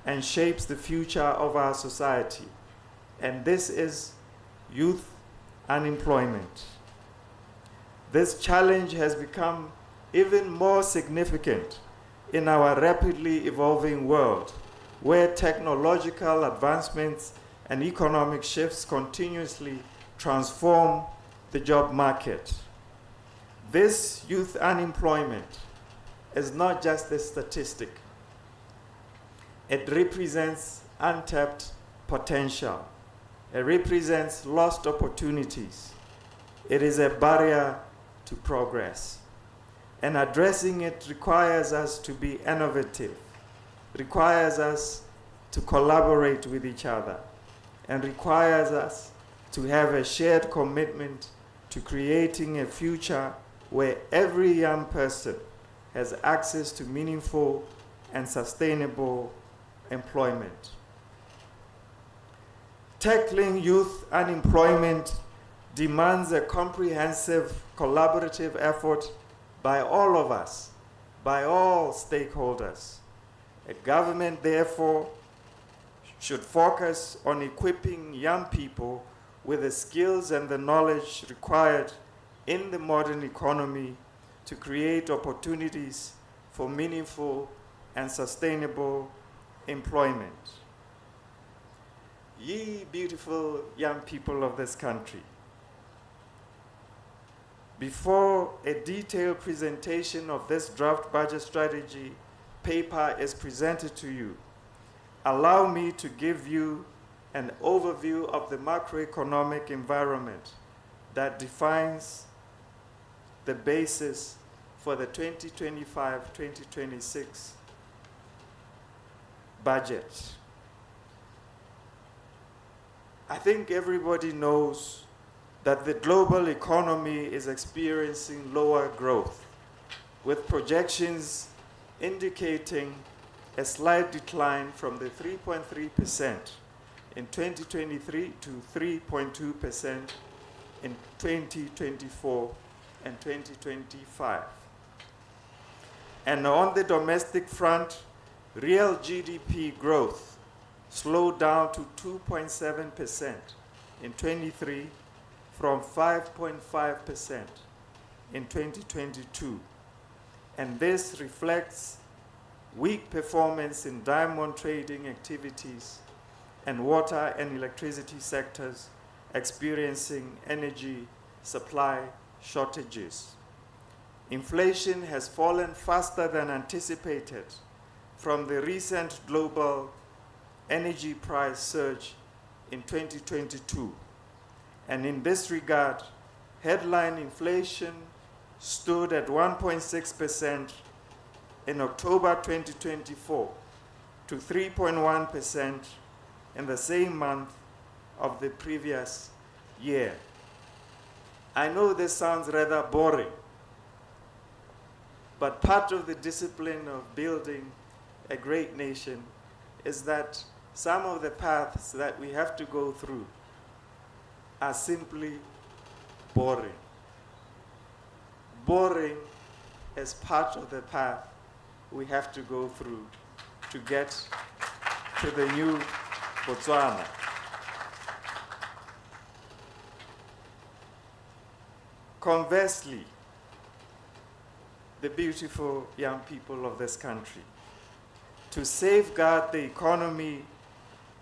and shapes the future of our society. And this is youth unemployment. This challenge has become even more significant in our rapidly evolving world, where technological advancements and economic shifts continuously transform the job market. This youth unemployment is not just a statistic. It represents untapped potential. It represents lost opportunities. It is a barrier to progress. And addressing it requires us to be innovative, requires us to collaborate with each other, and requires us to have a shared commitment to creating a future where every young person has access to meaningful and sustainable employment. Tackling youth unemployment demands a comprehensive, collaborative effort by all of us, by all stakeholders. A government, therefore, should focus on equipping young people with the skills and the knowledge required in the modern economy to create opportunities for meaningful and sustainable employment. Ye beautiful young people of this country, before a detailed presentation of this draft budget strategy paper is presented to you, allow me to give you an overview of the macroeconomic environment that defines the basis for the 2025-2026 budget. I think everybody knows that the global economy is experiencing lower growth, with projections indicating a slight decline from the 3.3% in 2023 to 3.2% in 2024 and 2025. And on the domestic front, real GDP growth slowed down to 2.7% in 23 from 5.5% in 2022. And this reflects weak performance in diamond trading activities and water and electricity sectors experiencing energy supply shortages. Inflation has fallen faster than anticipated from the recent global energy price surge in 2022. And in this regard, headline inflation stood at 1.6% in October 2024 to 3.1% in the same month of the previous year. I know this sounds rather boring, but part of the discipline of building a great nation is that some of the paths that we have to go through are simply boring. Boring is part of the path we have to go through to get to the new Botswana. Conversely, the beautiful young people of this country, to safeguard the economy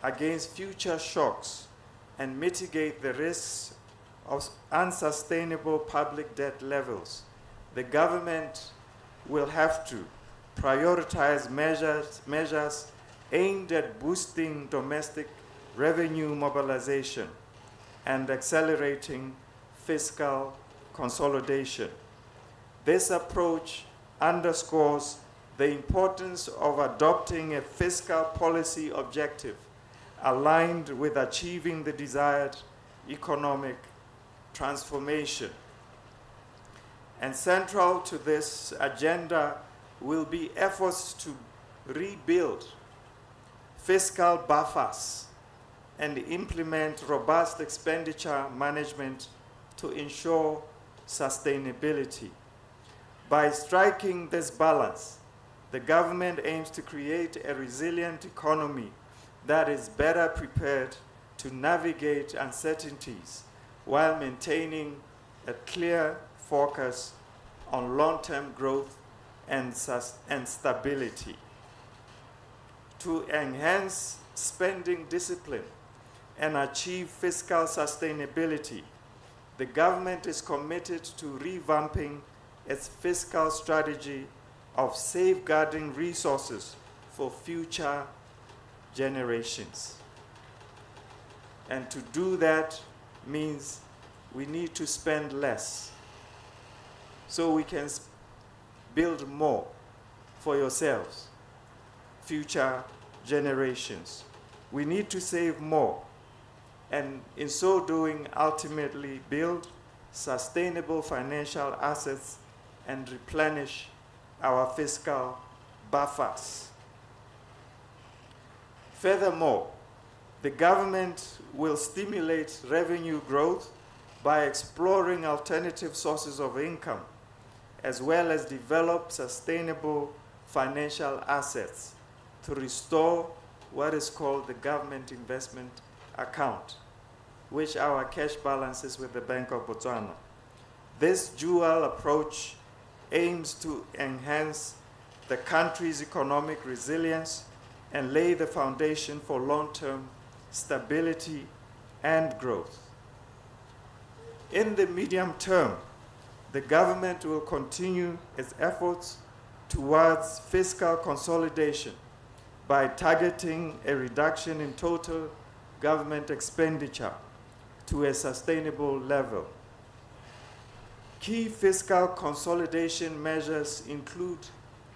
against future shocks and mitigate the risks of unsustainable public debt levels, the government will have to prioritize measures aimed at boosting domestic revenue mobilization and accelerating fiscal consolidation. This approach underscores the importance of adopting a fiscal policy objective aligned with achieving the desired economic transformation. And central to this agenda will be efforts to rebuild fiscal buffers and implement robust expenditure management to ensure sustainability. By striking this balance, the government aims to create a resilient economy that is better prepared to navigate uncertainties while maintaining a clear focus on long-term growth and stability. To enhance spending discipline and achieve fiscal sustainability, the government is committed to revamping its fiscal strategy of safeguarding resources for future generations. And to do that means we need to spend less so we can build more for yourselves, future generations. We need to save more, and in so doing, ultimately build sustainable financial assets and replenish our fiscal buffers. Furthermore, the government will stimulate revenue growth by exploring alternative sources of income, as well as develop sustainable financial assets to restore what is called the government investment account, which are our cash balances with the Bank of Botswana. This dual approach aims to enhance the country's economic resilience and lay the foundation for long-term stability and growth. In the medium term, the government will continue its efforts towards fiscal consolidation by targeting a reduction in total government expenditure to a sustainable level. Key fiscal consolidation measures include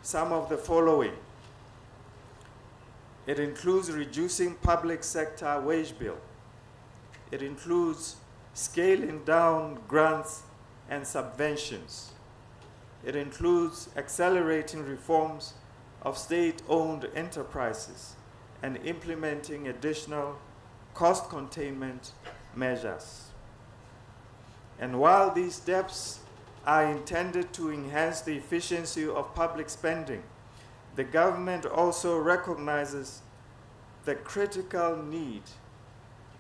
some of the following. It includes reducing public sector wage bill. It includes scaling down grants and subventions. It includes accelerating reforms of state-owned enterprises and implementing additional cost containment measures. And while these steps are intended to enhance the efficiency of public spending, the government also recognizes the critical need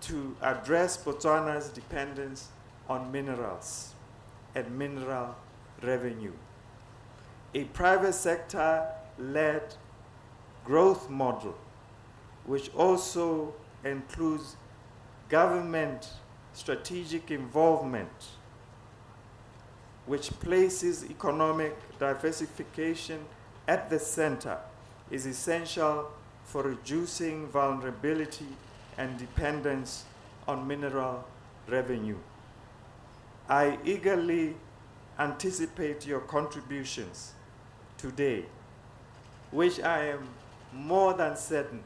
to address Botswana's dependence on minerals and mineral revenue. A private sector-led growth model, which also includes government strategic involvement, which places economic diversification at the center, is essential for reducing vulnerability and dependence on mineral revenue. I eagerly anticipate your contributions today, which I am more than certain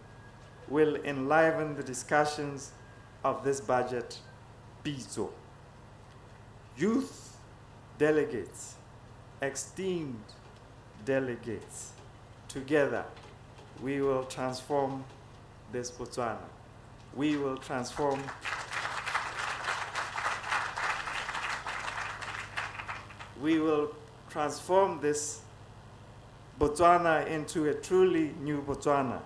will enliven the discussions of this budget Pitso. Youth delegates, esteemed delegates, together we will transform this Botswana. We will transform this Botswana into a truly new Botswana,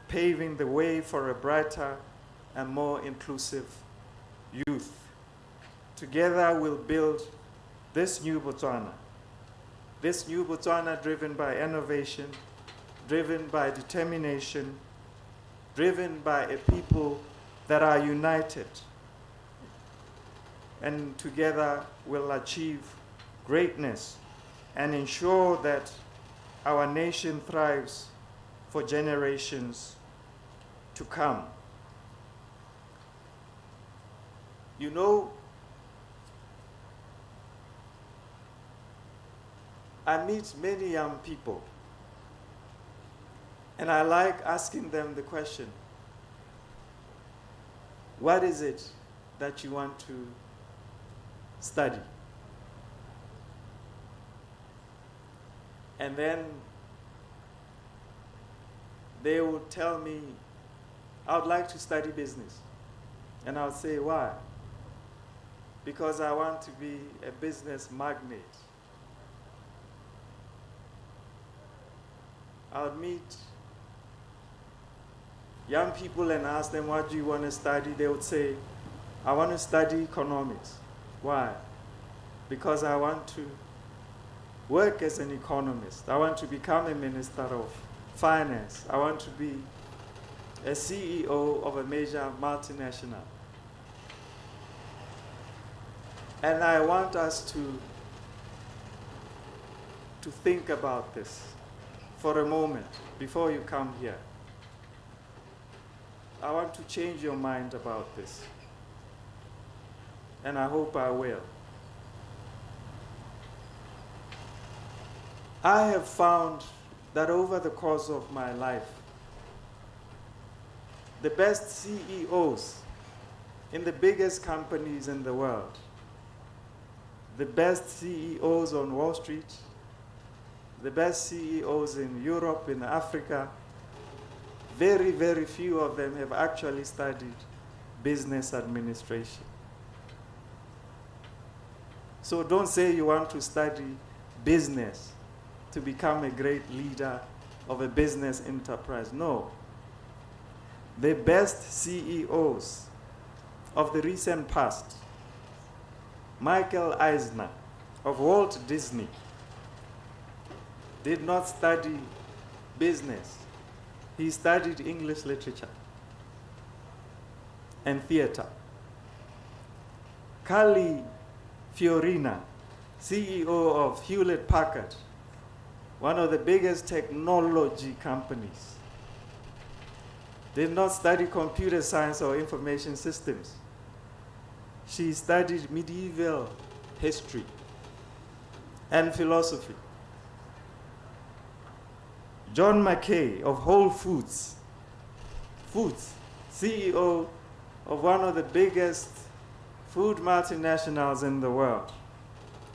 paving the way for a brighter and more inclusive youth. Together we'll build this new Botswana driven by innovation, driven by determination, driven by a people that are united. And together we'll achieve greatness and ensure that our nation thrives for generations to come. You know, I meet many young people, and I like asking them the question, what is it that you want to study? And then they would tell me, I would like to study business. And I would say, why? Because I want to be a business magnate. I would meet young people and ask them, what do you want to study? They would say, I want to study economics. Why? Because I want to work as an economist. I want to become a minister of finance. I want to be a CEO of a major multinational. And I want us to think about this for a moment before you come here. I want to change your mind about this. And I hope I will. I have found that over the course of my life, the best CEOs in the biggest companies in the world, the best CEOs on Wall Street, the best CEOs in Europe, in Africa, very, very few of them have actually studied business administration. So don't say you want to study business to become a great leader of a business enterprise. No. The best CEOs of the recent past, Michael Eisner of Walt Disney, did not study business. He studied English literature and theater. Carly Fiorina, CEO of Hewlett Packard, one of the biggest technology companies, did not study computer science or information systems. She studied medieval history and philosophy. John McKay of Whole Foods, CEO of one of the biggest food multinationals in the world,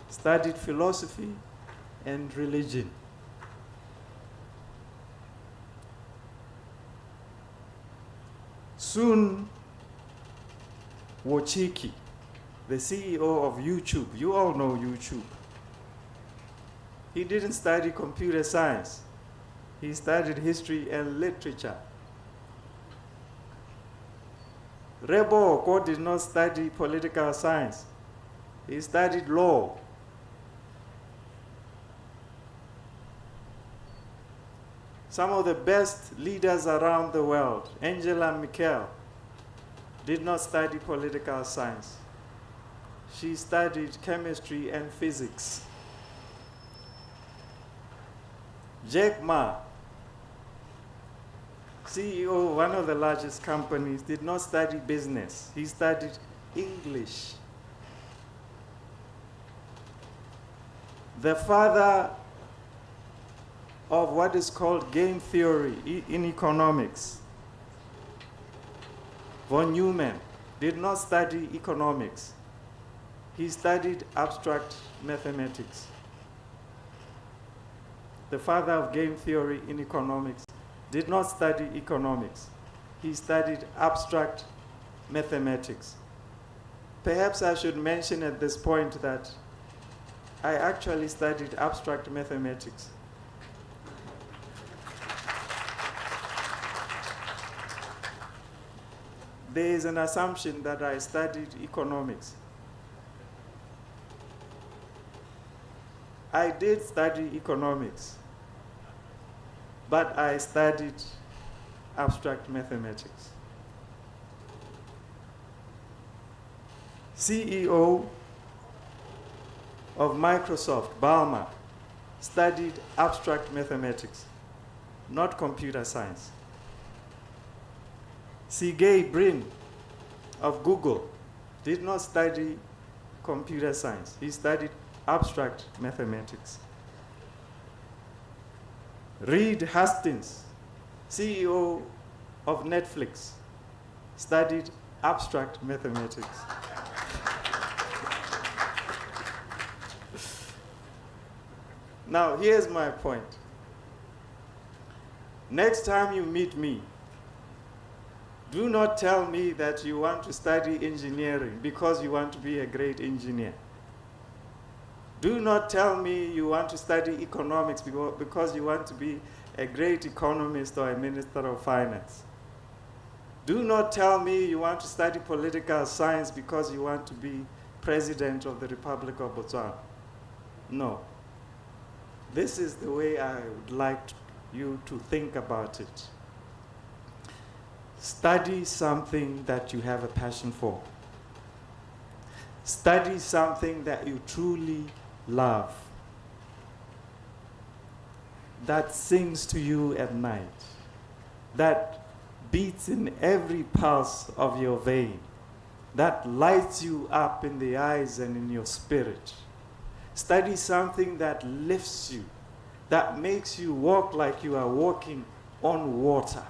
studied philosophy and religion. Sun Wojcicki, the CEO of YouTube, you all know YouTube. He didn't study computer science. He studied history and literature. Rebo Oko did not study political science. He studied law. Some of the best leaders around the world, Angela Merkel, did not study political science. She studied chemistry and physics. Jack Ma, CEO of one of the largest companies, did not study business. He studied English. The father of what is called game theory in economics, von Neumann, did not study economics. He studied abstract mathematics. The father of game theory in economics did not study economics. He studied abstract mathematics. Perhaps I should mention at this point that I actually studied abstract mathematics. There is an assumption that I studied economics. I did study economics, but I studied abstract mathematics. CEO of Microsoft, Ballmer, studied abstract mathematics, not computer science. Sergey Brin of Google did not study computer science. He studied abstract mathematics. Reed Hastings, CEO of Netflix, studied abstract mathematics. Now, here's my point. Next time you meet me, do not tell me that you want to study engineering because you want to be a great engineer. Do not tell me you want to study economics because you want to be a great economist or a minister of finance. Do not tell me you want to study political science because you want to be president of the Republic of Botswana. No. This is the way I would like you to think about it. Study something that you have a passion for. Study something that you truly love, that sings to you at night, that beats in every pulse of your vein, that lights you up in the eyes and in your spirit. Study something that lifts you, that makes you walk like you are walking on water.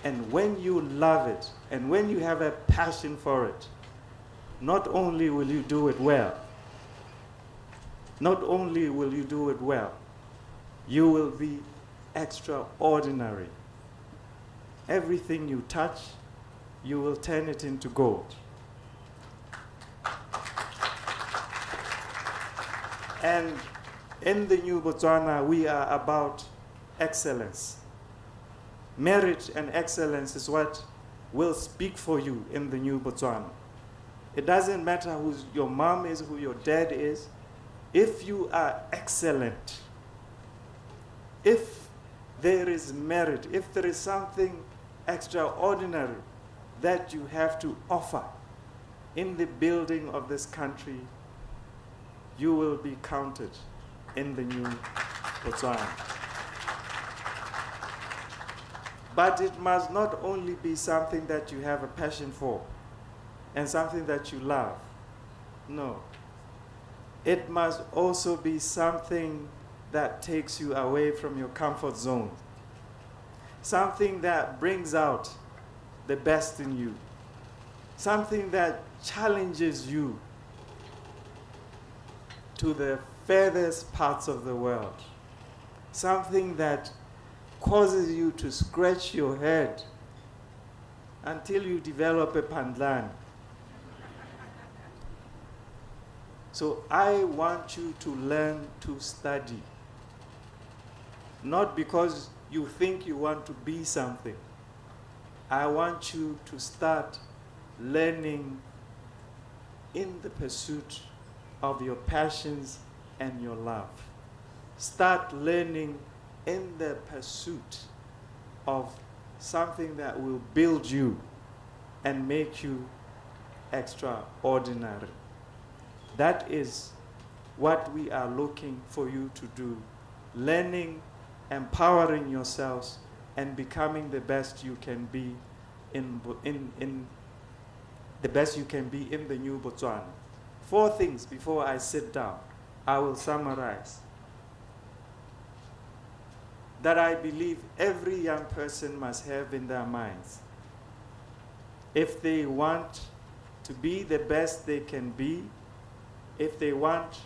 And when you love it, and when you have a passion for it, not only will you do it well, you will be extraordinary. Everything you touch, you will turn it into gold. And in the New Botswana, we are about excellence. Merit and excellence is what will speak for you in the New Botswana. It doesn't matter who your mom is, who your dad is. If you are excellent, if there is merit, if there is something extraordinary that you have to offer in the building of this country, you will be counted in the New Botswana. But it must not only be something that you have a passion for and something that you love. No. It must also be something that takes you away from your comfort zone. Something that brings out the best in you. Something that challenges you to the furthest parts of the world. Something that causes you to scratch your head until you develop a pandlan. So I want you to learn to study. Not because you think you want to be something. I want you to start learning in the pursuit of your passions and your love. Start learning in the pursuit of something that will build you and make you extraordinary. That is what we are looking for you to do. Learning, empowering yourselves, and becoming the best you can be in the New Botswana. 4 things before I sit down. I will summarize. That I believe every young person must have in their minds. If they want to be the best they can be, if they want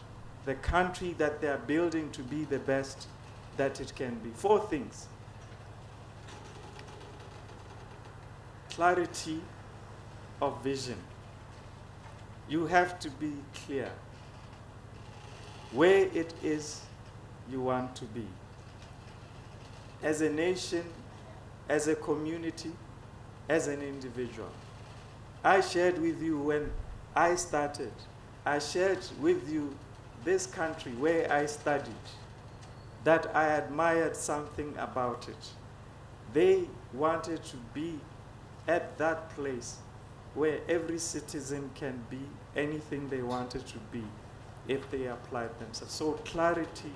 the country that they are building to be the best that it can be. 4 things. Clarity of vision. You have to be clear where it is you want to be. As a nation, as a community, as an individual. I shared with you when I started, I shared with you this country where I studied, that I admired something about it. They wanted to be at that place where every citizen can be anything they wanted to be if they applied themselves. So clarity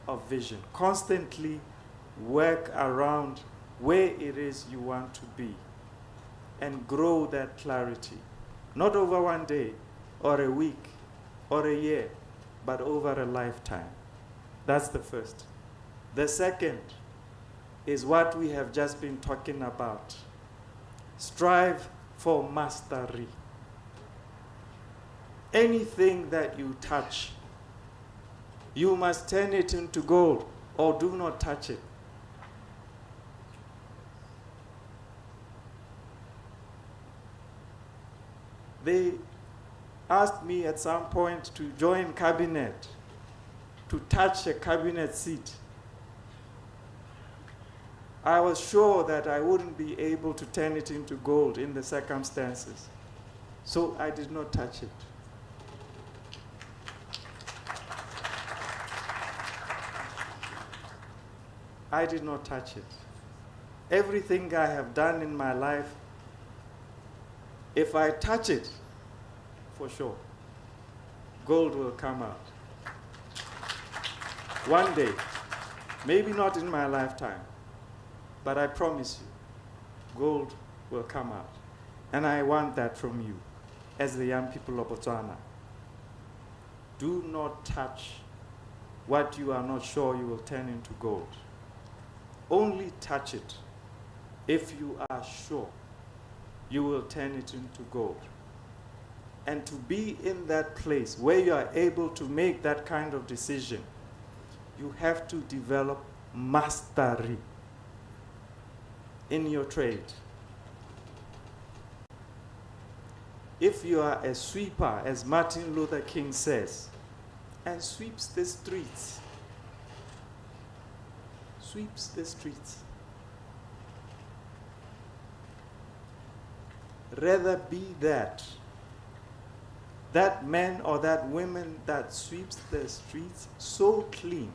of vision. Constantly work around where it is you want to be and grow that clarity. Not over one day or a week or a year, but over a lifetime. That's the first. The second is what we have just been talking about. Strive for mastery. Anything that you touch, you must turn it into gold or do not touch it. They asked me at some point to join cabinet, to touch a cabinet seat. I was sure that I wouldn't be able to turn it into gold in the circumstances. So I did not touch it. I did not touch it. Everything I have done in my life, if I touch it, for sure, gold will come out. One day, maybe not in my lifetime, but I promise you, gold will come out. And I want that from you, as the young people of Botswana. Do not touch what you are not sure you will turn into gold. Only touch it if you are sure you will turn it into gold. And to be in that place where you are able to make that kind of decision, you have to develop mastery in your trade. If you are a sweeper, as Martin Luther King says, and sweeps the streets, rather be that man or that woman that sweeps the streets so clean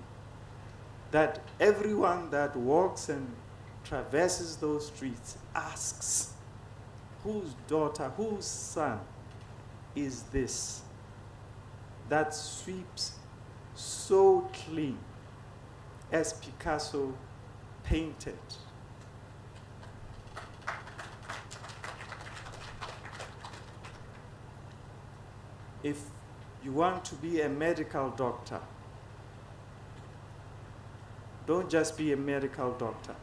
that everyone that walks and traverses those streets asks, whose daughter, whose son is this that sweeps so clean as Picasso painted? If you want to be a medical doctor, don't just be a medical doctor.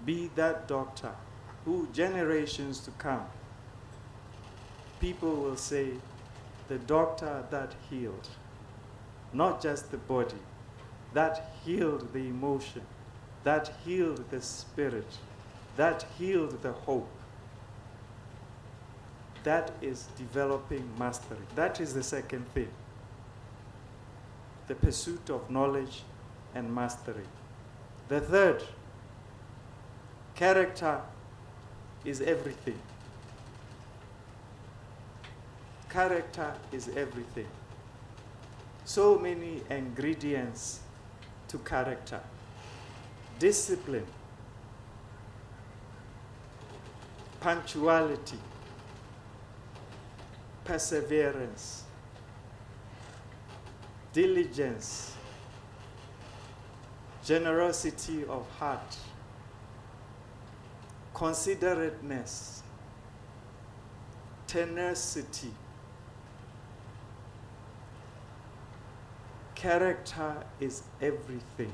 Be that doctor who generations to come, people will say, the doctor that healed, not just the body, that healed the emotion, that healed the spirit, that healed the hope. That is developing mastery. That is the second thing. The pursuit of knowledge and mastery. The third, character is everything. Character is everything. So many ingredients to character. Discipline, punctuality, perseverance, diligence, generosity of heart, considerateness, tenacity. Character is everything.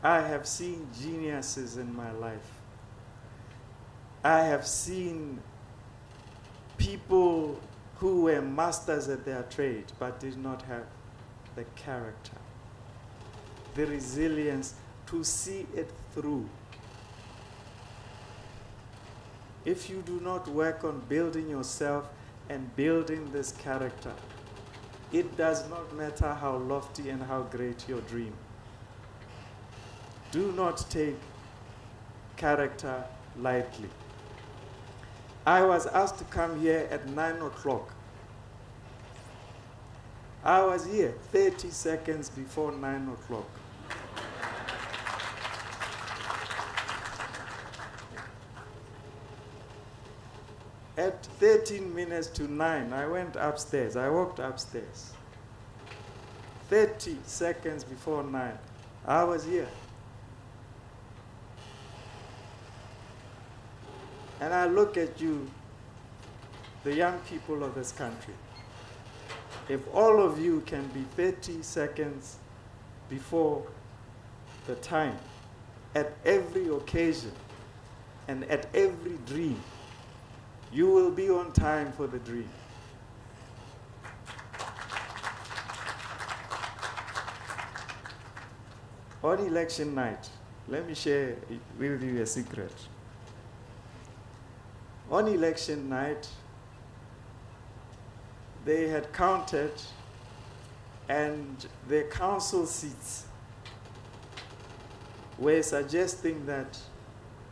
I have seen geniuses in my life. I have seen people who were masters at their trade but did not have the character, the resilience to see it through. If you do not work on building yourself and building this character, it does not matter how lofty and how great your dream. Do not take character lightly. I was asked to come here at 9 o'clock. I was here 30 seconds before 9 o'clock. At 13 minutes to 9, I went upstairs. I walked upstairs. 30 seconds before 9, I was here. And I look at you, the young people of this country. If all of you can be 30 seconds before the time, at every occasion and at every dream, you will be on time for the dream. On election night, let me share with you a secret. On election night, they had counted, and the council seats were suggesting that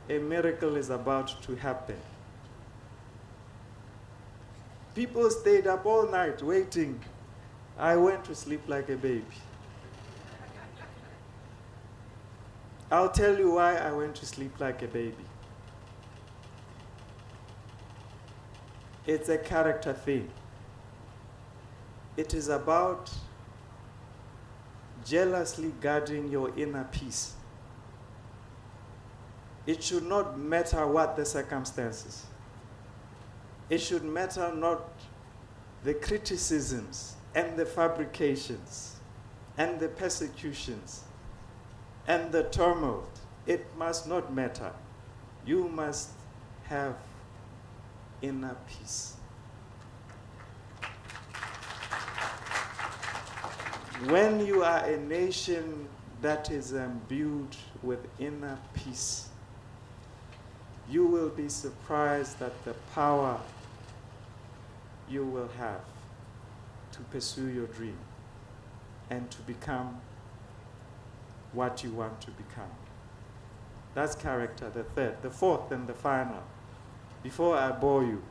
a miracle is about to happen. People stayed up all night waiting. I went to sleep like a baby. I'll tell you why I went to sleep like a baby. It's a character thing. It is about jealously guarding your inner peace. It should not matter what the circumstances. It should matter not the criticisms and the fabrications and the persecutions and the turmoil. It must not matter. You must have inner peace. When you are a nation that is imbued with inner peace, you will be surprised at the power you will have to pursue your dream and to become what you want to become. That's character, the third. The fourth and the final, before I bore you.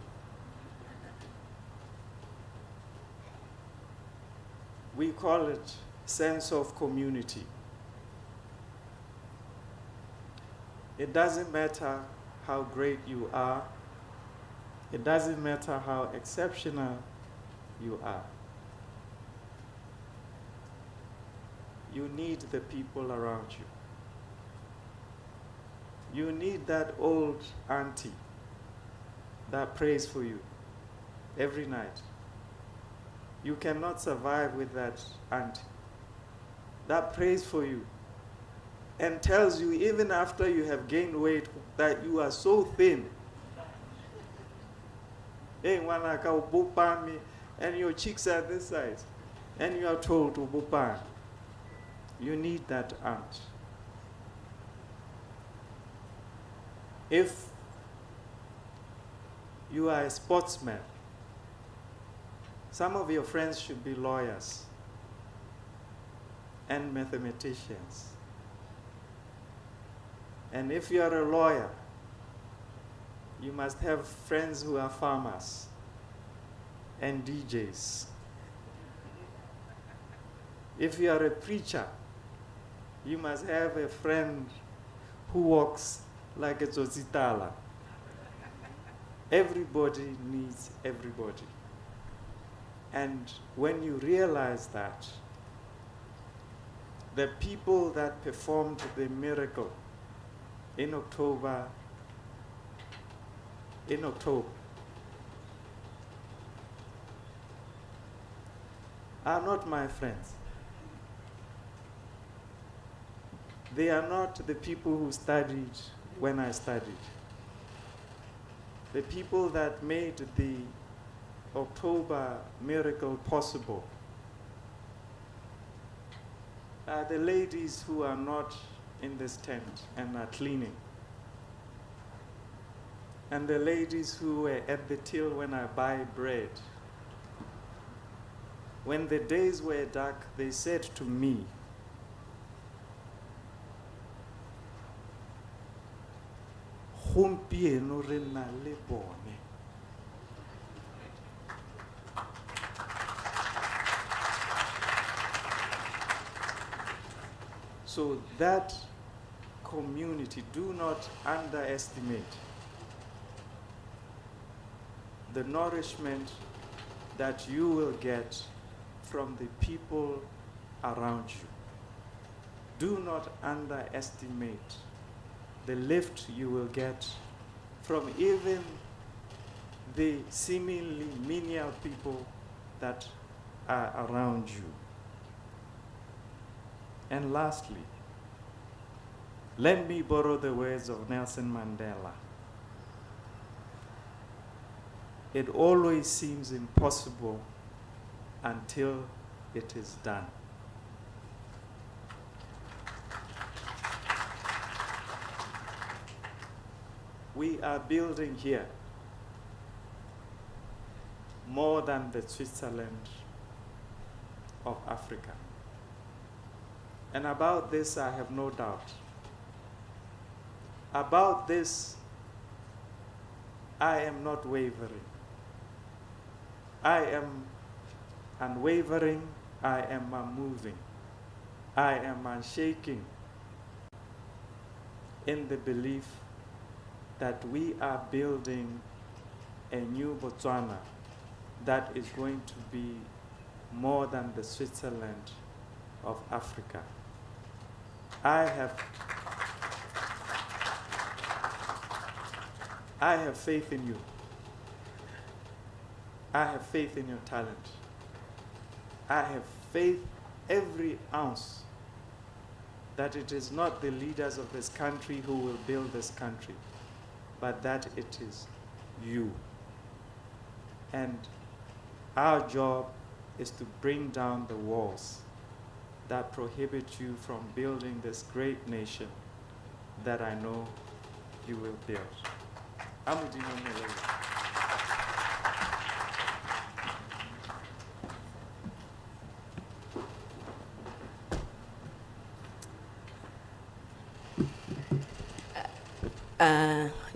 We call it sense of community. It doesn't matter how great you are. It doesn't matter how exceptional you are. You need the people around you. You need that old auntie that prays for you every night. You cannot survive with that auntie that prays for you and tells you, even after you have gained weight, that you are so thin. And your cheeks are this size, and you are told to bupan. You need that aunt. If you are a sportsman, some of your friends should be lawyers and mathematicians. And if you are a lawyer, you must have friends who are farmers and DJs. If you are a preacher, you must have a friend who walks like a Zozitala. Everybody needs everybody. And when you realize that, the people that performed the miracle in October, are not my friends. They are not the people who studied when I studied. The people that made the October miracle possible are the ladies who are not in this tent and are cleaning, and the ladies who were at the till when I buy bread. When the days were dark, they said to me, "Gompieno re na le bone." So that community, do not underestimate the nourishment that you will get from the people around you. Do not underestimate the lift you will get from even the seemingly menial people that are around you. And lastly, let me borrow the words of Nelson Mandela. It always seems impossible until it is done. We are building here more than the Switzerland of Africa. And about this, I have no doubt. About this, I am not wavering. I am unwavering. I am unmoving. I am unshaking in the belief that we are building a new Botswana that is going to be more than the Switzerland of Africa. I have faith in you. I have faith in your talent. I have faith every ounce that it is not the leaders of this country who will build this country, but that it is you. And our job is to bring down the walls that prohibit you from building this great nation that I know you will build.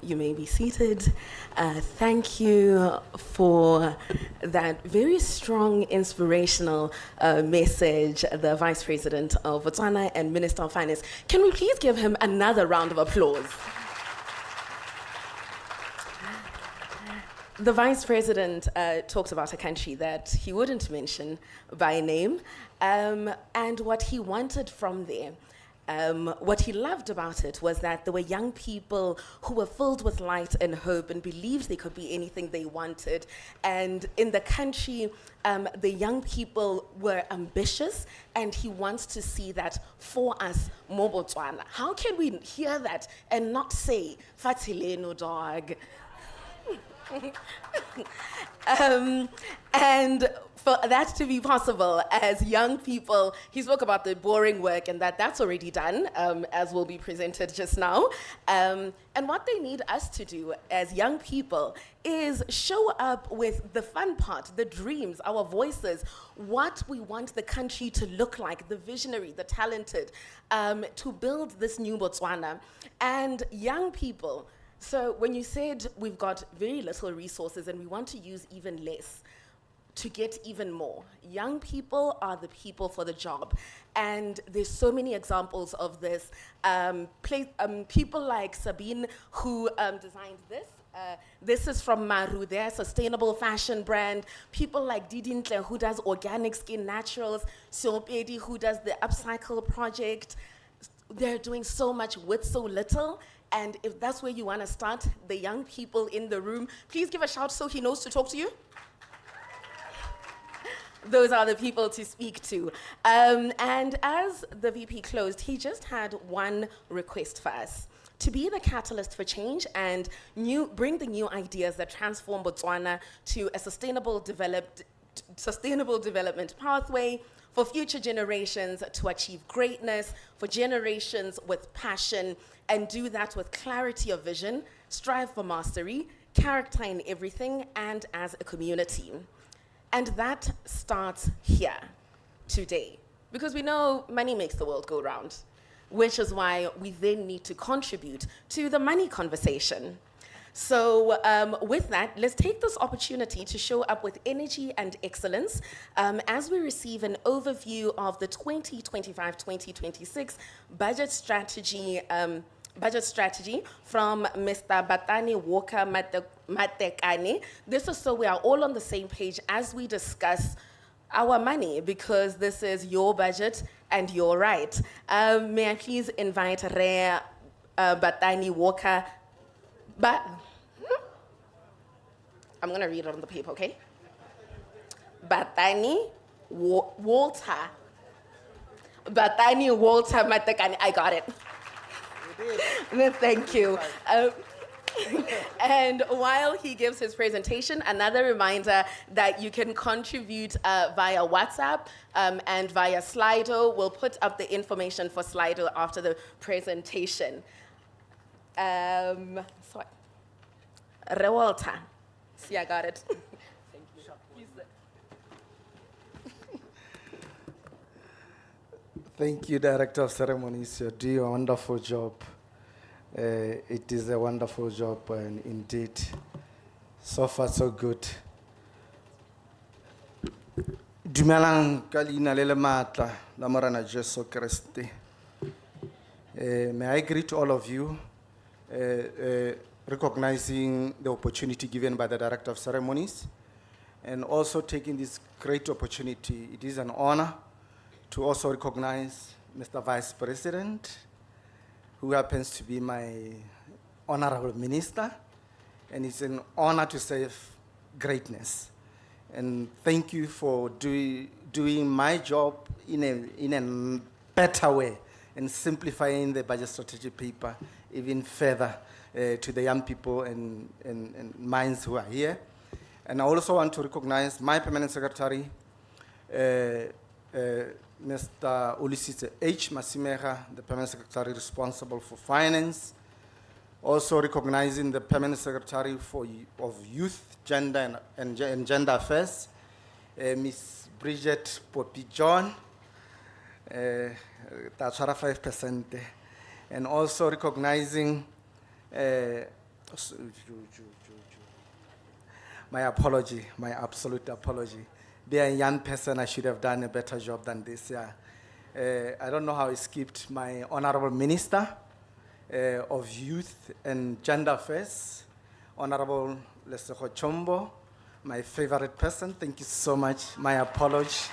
You may be seated. Thank you for that very strong, inspirational message, the Vice President of Botswana and Minister of Finance. Can we please give him another round of applause? The Vice President talked about a country that he wouldn't mention by name, and what he wanted from there. What he loved about it was that there were young people who were filled with light and hope and believed they could be anything they wanted. And in the country, the young people were ambitious, and he wants to see that for us, more Botswana. How can we hear that and not say, Fatileno dog? And for that to be possible, as young people, he spoke about the boring work and that's already done, as will be presented just now. And what they need us to do as young people is show up with the fun part, the dreams, our voices, what we want the country to look like, the visionary, the talented, to build this new Botswana. And young people, so when you said we've got very little resources and we want to use even less to get even more, young people are the people for the job. And there's so many examples of this. People like Sabine, who designed this. This is from Maru, their sustainable fashion brand. People like Didintle, who does organic skin naturals. Siopedi, who does the upcycle project. They're doing so much with so little. And if that's where you want to start, the young people in the room, please give a shout so he knows to talk to you. Those are the people to speak to. And as the VP closed, he just had one request for us: to be the catalyst for change and bring the new ideas that transform Botswana to a sustainable development pathway for future generations to achieve greatness, for generations with passion, and do that with clarity of vision, strive for mastery, character in everything, and as a community. And that starts here, today. Because we know money makes the world go round, which is why we then need to contribute to the money conversation. So with that, let's take this opportunity to show up with energy and excellence as we receive an overview of the 2025-2026 budget strategy from Mr. Batani Walker Matekane. This is so we are all on the same page as we discuss our money, because this is your budget and your right. May I please invite Rea Batani Walker. I'm going to read it on the paper, okay? Batani Walter Matekane. I got it. Thank you. And while he gives his presentation, another reminder that you can contribute via WhatsApp and via Slido. We'll put up the information for Slido after the presentation. Rewalta. See, I got it. Thank you. Thank you, Director of Ceremonies. You're doing a wonderful job. It is a wonderful job, and indeed, so far so good. Dumelang ka leina le le matla la Morena Jesu Kriste. May I greet all of you, recognizing the opportunity given by the Director of Ceremonies, and also taking this great opportunity. It is an honor to also recognize Mr. Vice President, who happens to be my honorable minister, and it's an honor to serve greatness. And thank you for doing my job in a better way and simplifying the budget strategy paper even further to the young people and minds who are here. And I also want to recognize my permanent secretary, Mr. Ulisise H. Masimera, the permanent secretary responsible for finance. Also recognizing the permanent secretary of youth, gender and gender affairs, Ms. Bridget Poppy John, that's 5%. And also recognizing, my apology, my absolute apology. Being a young person, I should have done a better job than this. Yeah. I don't know how I skipped my honorable minister of Youth and Gender Affairs, Honorable Lesego Chombo, my favorite person. Thank you so much. My apology.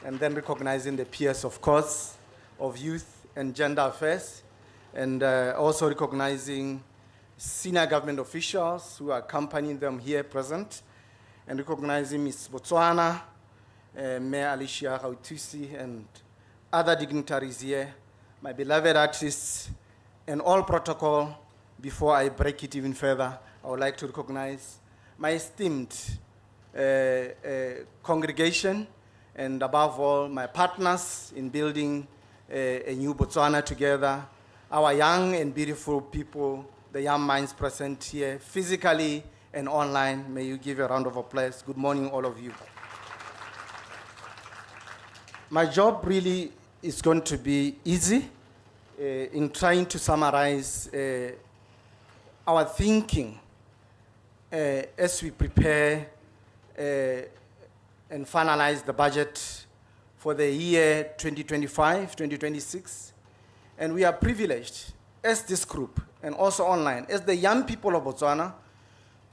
And then recognizing the peers, of course, of Youth and Gender Affairs, and also recognizing senior government officials who are accompanying them here present, and recognizing Ms. Botswana, Mayor Alicia Rautusi, and other dignitaries here, my beloved artists, and all protocol. Before I break it even further, I would like to recognize my esteemed congregation, and above all, my partners in building a new Botswana together, our young and beautiful people, the young minds present here, physically and online. May you give a round of applause. Good morning, all of you. My job really is going to be easy in trying to summarize our thinking as we prepare and finalize the budget for the year 2025-2026. And we are privileged as this group, and also online, as the young people of Botswana,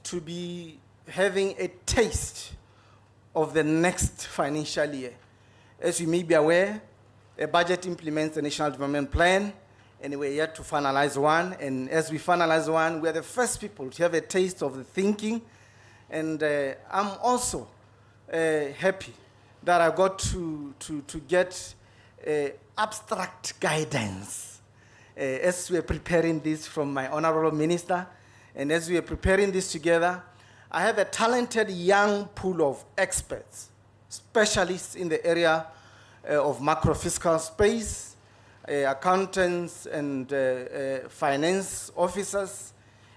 to be having a taste of the next financial year. As you may be aware, a budget implements the National Development Plan, and we're yet to finalize one. And as we finalize one, we're the first people to have a taste of the thinking. And I'm also happy that I got to get abstract guidance as we're preparing this from my honorable minister. And as we are preparing this together, I have a talented young pool of experts, specialists in the area of macro fiscal space, accountants and finance officers,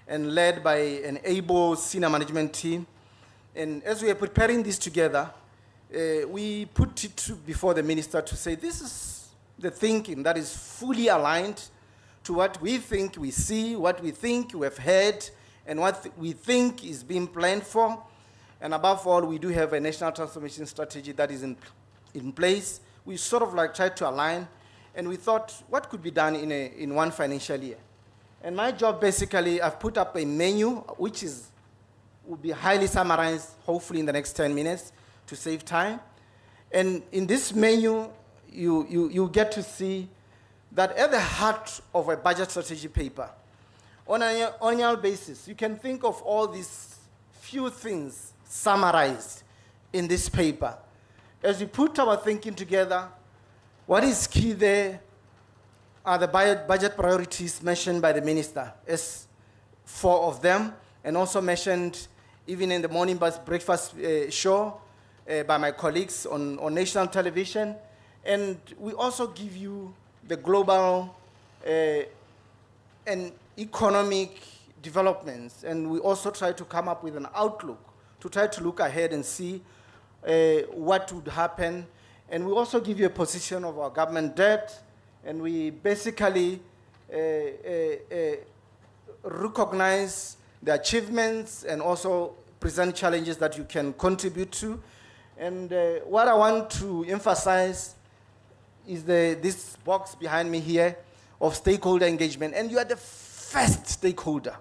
and led by an able senior management team. And as we are preparing this together, we put it before the minister to say, this is the thinking that is fully aligned to what we think we see, what we think we have heard, and what we think is being planned for. And above all, we do have a national transformation strategy that is in place. We sort of like tried to align, and we thought, what could be done in one financial year? And my job, basically, I've put up a menu, which will be highly summarized, hopefully in the next 10 minutes, to save time. And in this menu, you get to see that at the heart of a budget strategy paper, on an annual basis, you can think of all these few things summarized in this paper. As we put our thinking together, what is key there are the budget priorities mentioned by the minister, as 4 of them, and also mentioned even in the morning breakfast show by my colleagues on national television. And we also give you the global and economic developments, and we also try to come up with an outlook to try to look ahead and see what would happen. And we also give you a position of our government debt, and we basically recognize the achievements and also present challenges that you can contribute to. And what I want to emphasize is this box behind me here of stakeholder engagement. And you are the first stakeholder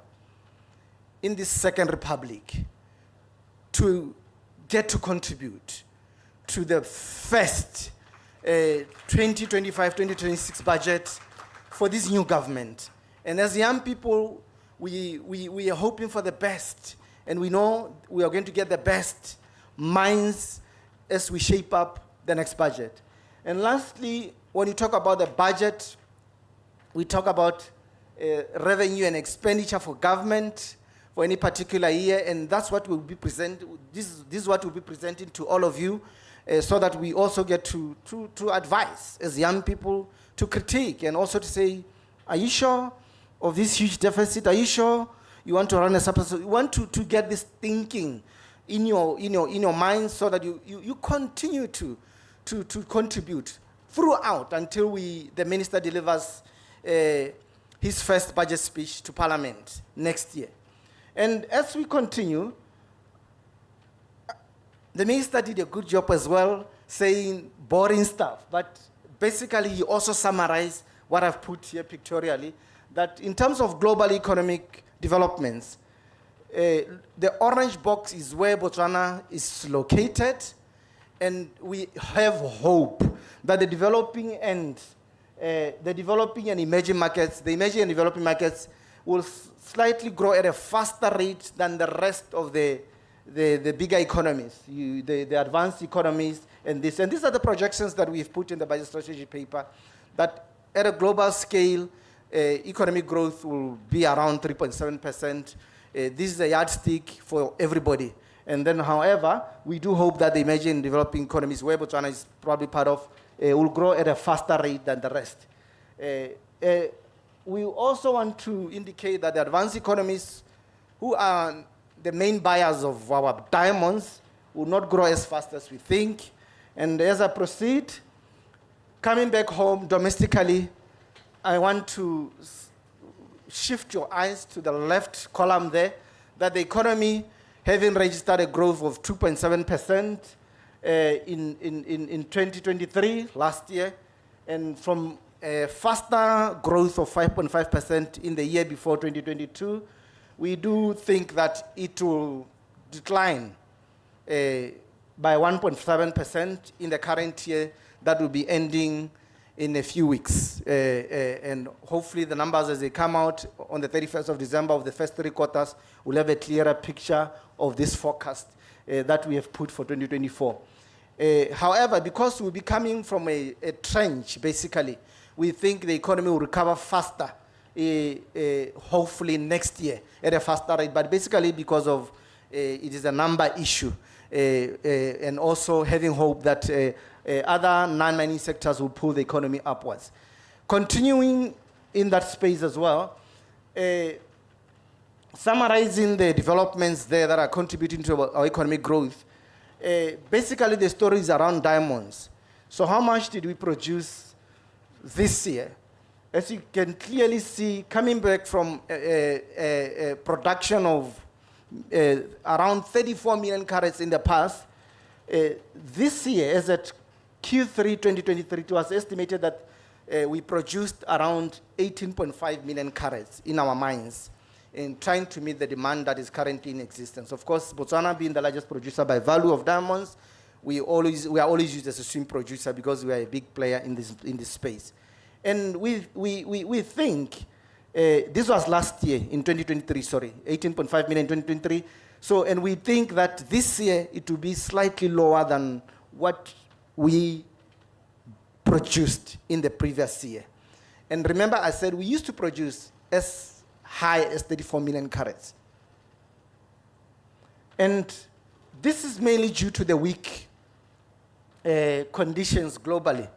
in this Second Republic to get to contribute to the first 2025-2026 budget for this new government. And as young people, we are hoping for the best, and we know we are going to get the best minds as we shape up the next budget. And lastly, when you talk about the budget, we talk about revenue and expenditure for government for any particular year, and that's what we'll be this is what we'll be presenting to all of you, so that we also get to advise as young people, to critique and also to say, are you sure of this huge deficit? Are you sure you want to run a surplus? You want to get this thinking in your mind, so that you continue to contribute throughout until the minister delivers his first budget speech to Parliament next year. And as we continue, the minister did a good job as well, saying boring stuff, but basically he also summarized what I've put here pictorially, that in terms of global economic developments, the orange box is where Botswana is located, and we have hope that the developing and emerging markets, the emerging and developing markets will slightly grow at a faster rate than the rest of the bigger economies, the advanced economies, and these are the projections that we've put in the budget strategy paper, that at a global scale, economic growth will be around 3.7%. This is a yardstick for everybody. And then, however, we do hope that the emerging and developing economies, where Botswana is probably part of, will grow at a faster rate than the rest. We also want to indicate that the advanced economies, who are the main buyers of our diamonds, will not grow as fast as we think. And as I proceed, coming back home domestically, I want to shift your eyes to the left column there, that the economy, having registered a growth of 2.7% in 2023, last year, and from a faster growth of 5.5% in the year before 2022, we do think that it will decline by 1.7% in the current year that will be ending in a few weeks. And hopefully the numbers as they come out on the 31st of December of the first 3 quarters will have a clearer picture of this forecast that we have put for 2024. However, because we'll be coming from a trench, basically, we think the economy will recover faster, hopefully next year at a faster rate, but basically because of it is a number issue, and also having hope that other non-mining sectors will pull the economy upwards. Continuing in that space as well, summarizing the developments there that are contributing to our economic growth, basically the story is around diamonds. So how much did we produce this year? As you can clearly see, coming back from a production of around 34 million carats in the past, this year, as at Q3 2023, it was estimated that we produced around 18.5 million carats in our mines, in trying to meet the demand that is currently in existence. Of course, Botswana being the largest producer by value of diamonds, we are always used as a swing producer because we are a big player in this space. And we think, this was last year in 2023, 18.5 million in 2023. So, and we think that this year it will be slightly lower than what we produced in the previous year. And remember, I said we used to produce as high as 34 million carats. And this is mainly due to the weak conditions globally.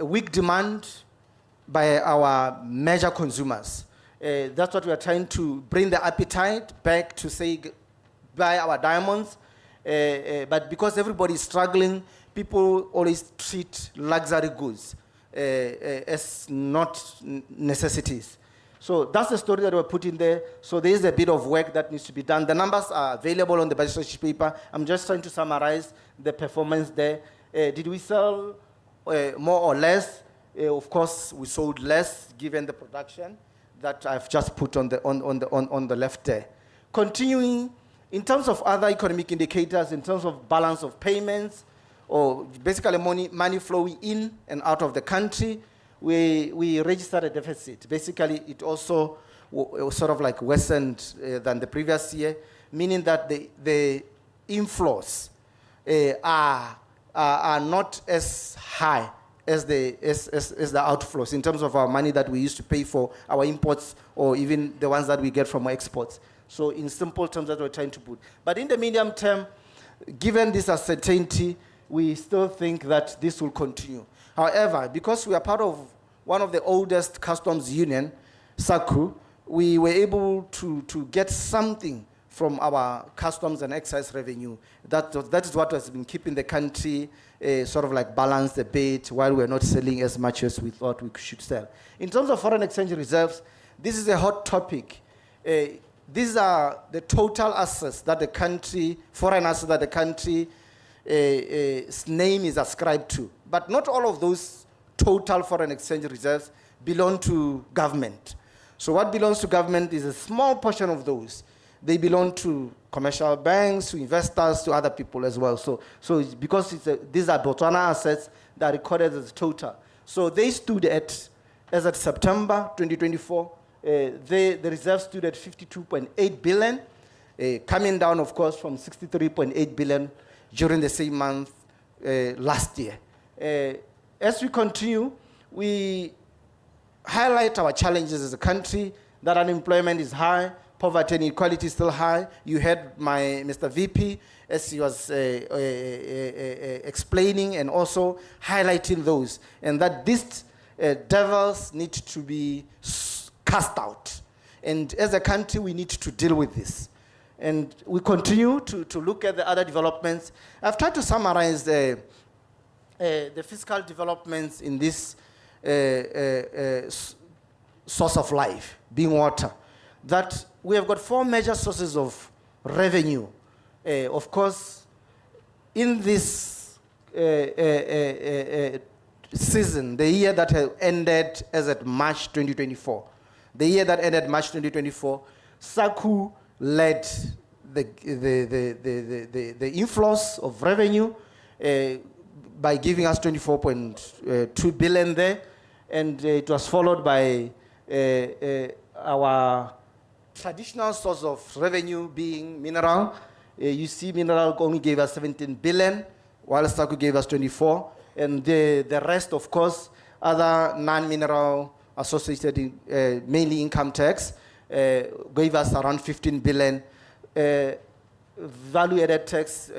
Weak demand by our major consumers. That's what we are trying to bring the appetite back to say, buy our diamonds. But because everybody is struggling, people always treat luxury goods as not necessities. So that's the story that we're putting there. So there is a bit of work that needs to be done. The numbers are available on the budget strategy paper. I'm just trying to summarize the performance there. Did we sell more or less? Of course, we sold less given the production that I've just put on the left there. Continuing, in terms of other economic indicators, in terms of balance of payments, or basically money flowing in and out of the country, we registered a deficit. Basically, it also sort of like worsened than the previous year, meaning that the inflows are not as high as the outflows in terms of our money that we used to pay for our imports or even the ones that we get from our exports. So in simple terms, that we're trying to put. But in the medium term, given this uncertainty, we still think that this will continue. However, because we are part of one of the oldest customs union, SACU, we were able to get something from our customs and excise revenue. That is what has been keeping the country sort of like balanced a bit while we're not selling as much as we thought we should sell. In terms of foreign exchange reserves, this is a hot topic. These are the total assets that the country, foreign assets that the country name is ascribed to. But not all of those total foreign exchange reserves belong to government. So what belongs to government is a small portion of those. They belong to commercial banks, to investors, to other people as well. So because these are Botswana assets that are recorded as total. So they stood at, as at September 2024, the reserves stood at 52.8 billion, coming down, of course, from 63.8 billion during the same month last year. As we continue, we highlight our challenges as a country, that unemployment is high, poverty and inequality is still high. You heard Mr. VP as he was explaining and also highlighting those, and that these devils need to be cast out. And as a country, we need to deal with this. And we continue to look at the other developments. I've tried to summarize the fiscal developments in this source of life, being water. That we have got 4 major sources of revenue. Of course, in this season, the year that has ended as at March 2024, the year that ended March 2024, SACU led the inflows of revenue by giving us 24.2 billion there, and it was followed by our traditional source of revenue being mineral. You see mineral only gave us 17 billion, while SACU gave us 24, and the rest, of course, other non-mineral associated, mainly income tax, gave us around 15 billion. Value-added tax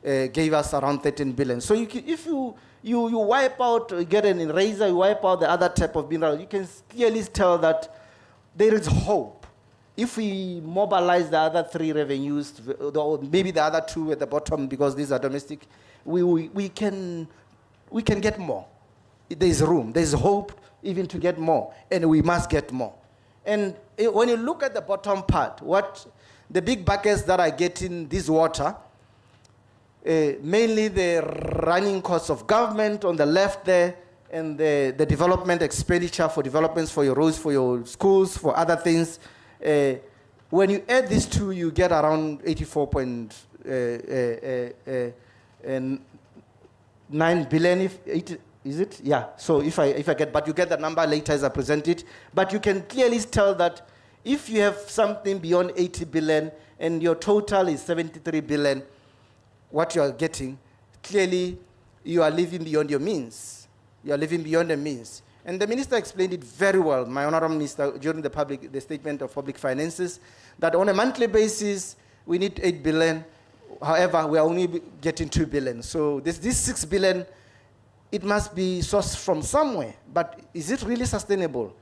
gave us around 13 billion. So if you wipe out, get an eraser, you wipe out the other type of mineral, you can clearly tell that there is hope. If we mobilize the other 3 revenues, or maybe the other 2 at the bottom because these are domestic, we can get more. There's room, there's hope even to get more, and we must get more. And when you look at the bottom part, what the big buckets that are getting this water, mainly the running costs of government on the left there, and the development expenditure for developments for your roads, for your schools, for other things. When you add these 2, you get around 84.9 billion. Is it? Yeah. So if I get, but you get the number later as I present it. But you can clearly tell that if you have something beyond 80 billion and your total is 73 billion, what you are getting, clearly you are living beyond your means. You are living beyond the means. And the minister explained it very well, my honorable minister, during the statement of public finances, that on a monthly basis, we need 8 billion. However, we are only getting 2 billion. So this 6 billion, it must be sourced from somewhere. But is it really sustainable?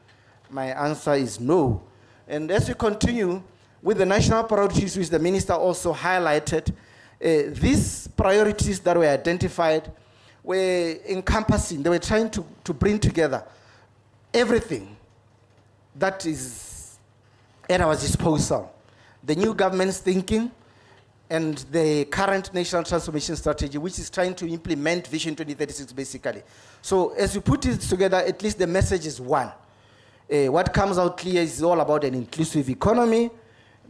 My answer is no. And as we continue with the national priorities, which the minister also highlighted, these priorities that were identified, were encompassing, they were trying to bring together everything that is at our disposal. The new government's thinking and the current national transformation strategy, which is trying to implement Vision 2036 basically. So as you put it together, at least the message is one. What comes out clear is all about an inclusive economy.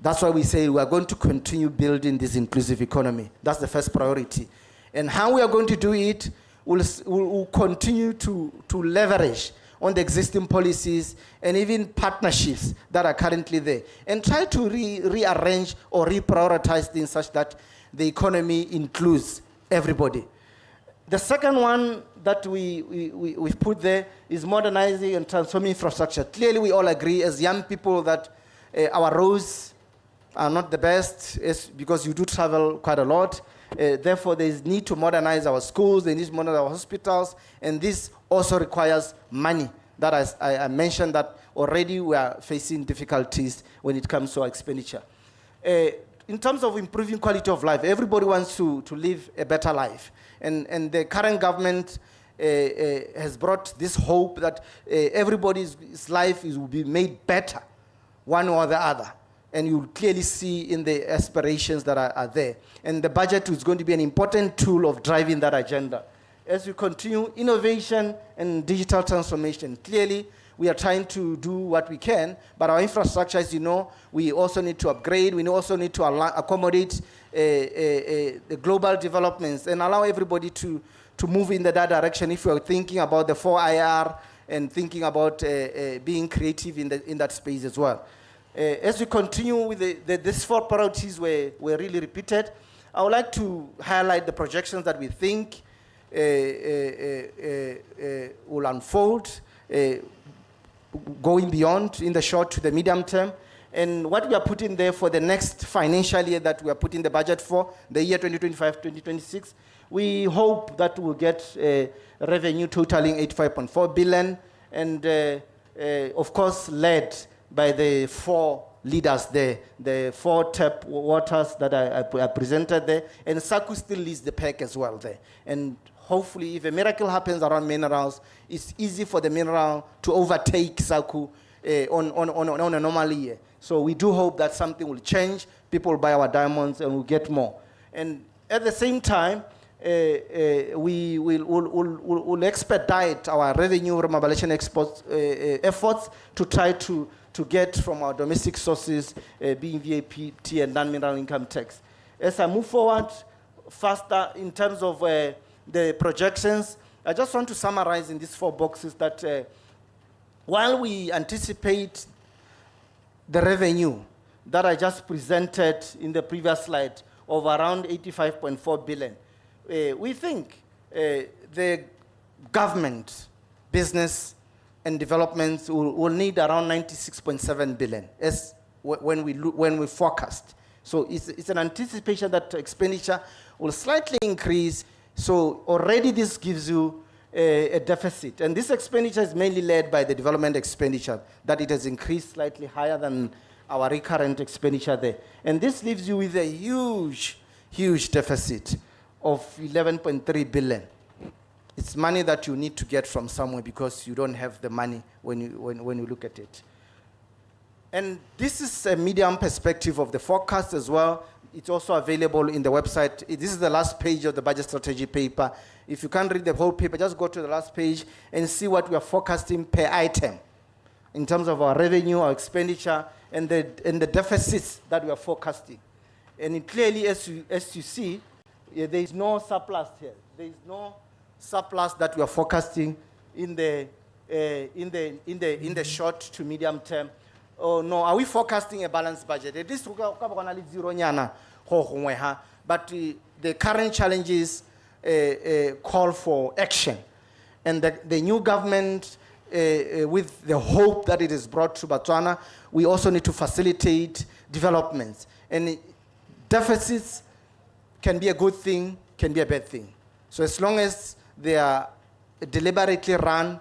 That's why we say we are going to continue building this inclusive economy. That's the first priority. And how we are going to do it, we'll continue to leverage on the existing policies and even partnerships that are currently there, and try to rearrange or reprioritize things such that the economy includes everybody. The second one that we've put there is modernizing and transforming infrastructure. Clearly, we all agree as young people that our roads are not the best, because you do travel quite a lot. Therefore, there is need to modernize our schools, there needs to modernize our hospitals, and this also requires money. That I mentioned that already we are facing difficulties when it comes to our expenditure. In terms of improving quality of life, everybody wants to live a better life. And the current government has brought this hope that everybody's life will be made better, one or the other. And you'll clearly see in the aspirations that are there. And the budget is going to be an important tool of driving that agenda. As we continue innovation and digital transformation, clearly we are trying to do what we can, but our infrastructure, as you know, we also need to upgrade. We also need to accommodate the global developments and allow everybody to move in that direction if we are thinking about the 4IR and thinking about being creative in that space as well. As we continue with these four priorities were really repeated, I would like to highlight the projections that we think will unfold going beyond in the short to the medium term, and what we are putting there for the next financial year that we are putting the budget for, the year 2025-2026. We hope that we'll get revenue totaling 85.4 billion, and of course led by the four leaders there, the four tap waters that I presented there, and SACU still leads the pack as well there. And hopefully, if a miracle happens around minerals, it's easy for the mineral to overtake SACU on a normal year. So we do hope that something will change, people will buy our diamonds and we'll get more. And at the same time, we will expedite our revenue remobilization efforts to try to get from our domestic sources, being VAT and non-mineral income tax. As I move forward faster in terms of the projections, I just want to summarize in these four boxes that while we anticipate the revenue that I just presented in the previous slide of around 85.4 billion, we think the government, business, and developments will need around 96.7 billion as when we forecast. So it's an anticipation that expenditure will slightly increase. So already this gives you a deficit. And this expenditure is mainly led by the development expenditure, that it has increased slightly higher than our recurrent expenditure there. And this leaves you with a huge, huge deficit of 11.3 billion. It's money that you need to get from somewhere because you don't have the money when you look at it. And this is a medium perspective of the forecast as well. It's also available in the website. This is the last page of the budget strategy paper. If you can't read the whole paper, just go to the last page and see what we are forecasting per item in terms of our revenue, our expenditure, and the deficits that we are forecasting. And clearly, as you see, there is no surplus here. There is no surplus that we are forecasting in the short to medium term. Oh no, are we forecasting a balanced budget? At least zero nyana, but the current challenges call for action, and the new government, with the hope that it is brought to Botswana, we also need to facilitate developments. And deficits can be a good thing, can be a bad thing. So as long as they are deliberately run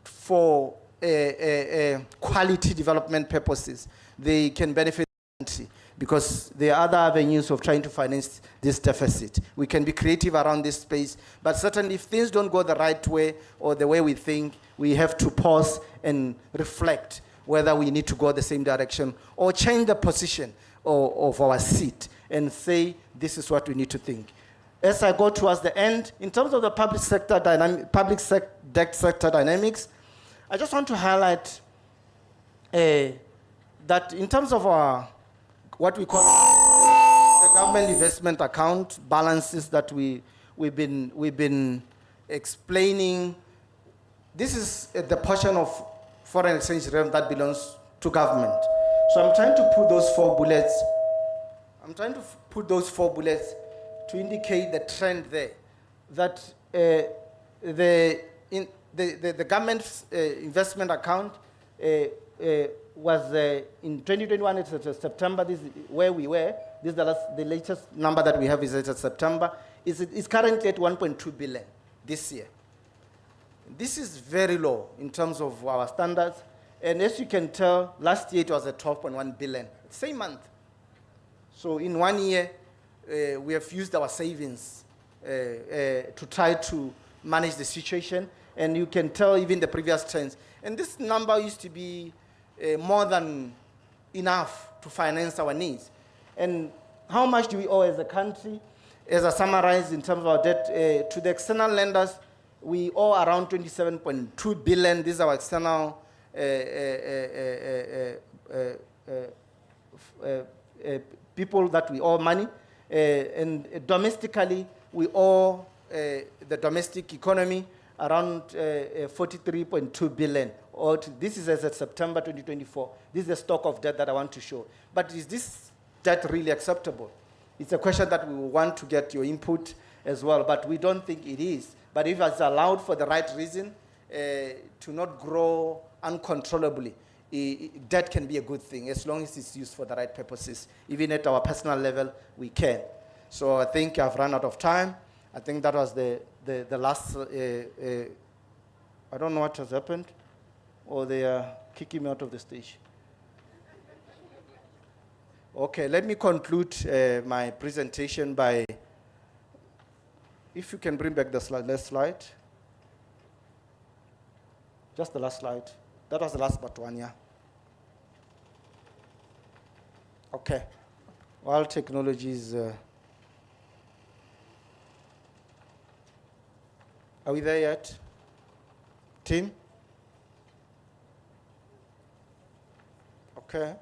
for quality development purposes, they can benefit the country. because there are other avenues of trying to finance this deficit. We can be creative around this space, but certainly if things don't go the right way or the way we think, we have to pause and reflect whether we need to go the same direction or change the position of our seat and say, this is what we need to think. As I go towards the end, in terms of the public debt sector dynamics, I just want to highlight that in terms of our, what we call the government investment account balances that we've been explaining, this is the portion of foreign exchange revenue that belongs to government. So I'm trying to put those four bullets to indicate the trend there, that the government's investment account was in 2021, it's September, this is where we were. This is the latest number that we have is at September. It's currently at 1.2 billion this year. This is very low in terms of our standards. And as you can tell, last year it was at 12.1 billion, same month. So in 1 year, we have used our savings to try to manage the situation. And you can tell even the previous trends. And this number used to be more than enough to finance our needs. And how much do we owe as a country? As I summarized in terms of our debt, to the external lenders, we owe around 27.2 billion. These are our external people that we owe money. And domestically, we owe the domestic economy around 43.2 billion. This is as of September 2024. This is the stock of debt that I want to show. But is this debt really acceptable? It's a question that we want to get your input as well, but we don't think it is. But if it's allowed for the right reason, to not grow uncontrollably, debt can be a good thing as long as it's used for the right purposes. Even at our personal level, we can. So I think I've run out of time. I think that was the last, I don't know what has happened, or they are kicking me out of the stage. Okay, let me conclude my presentation by, if you can bring back the last slide. Just the last slide. That was the last but one, yeah. Okay. While technology is... are we there yet? Team? Okay.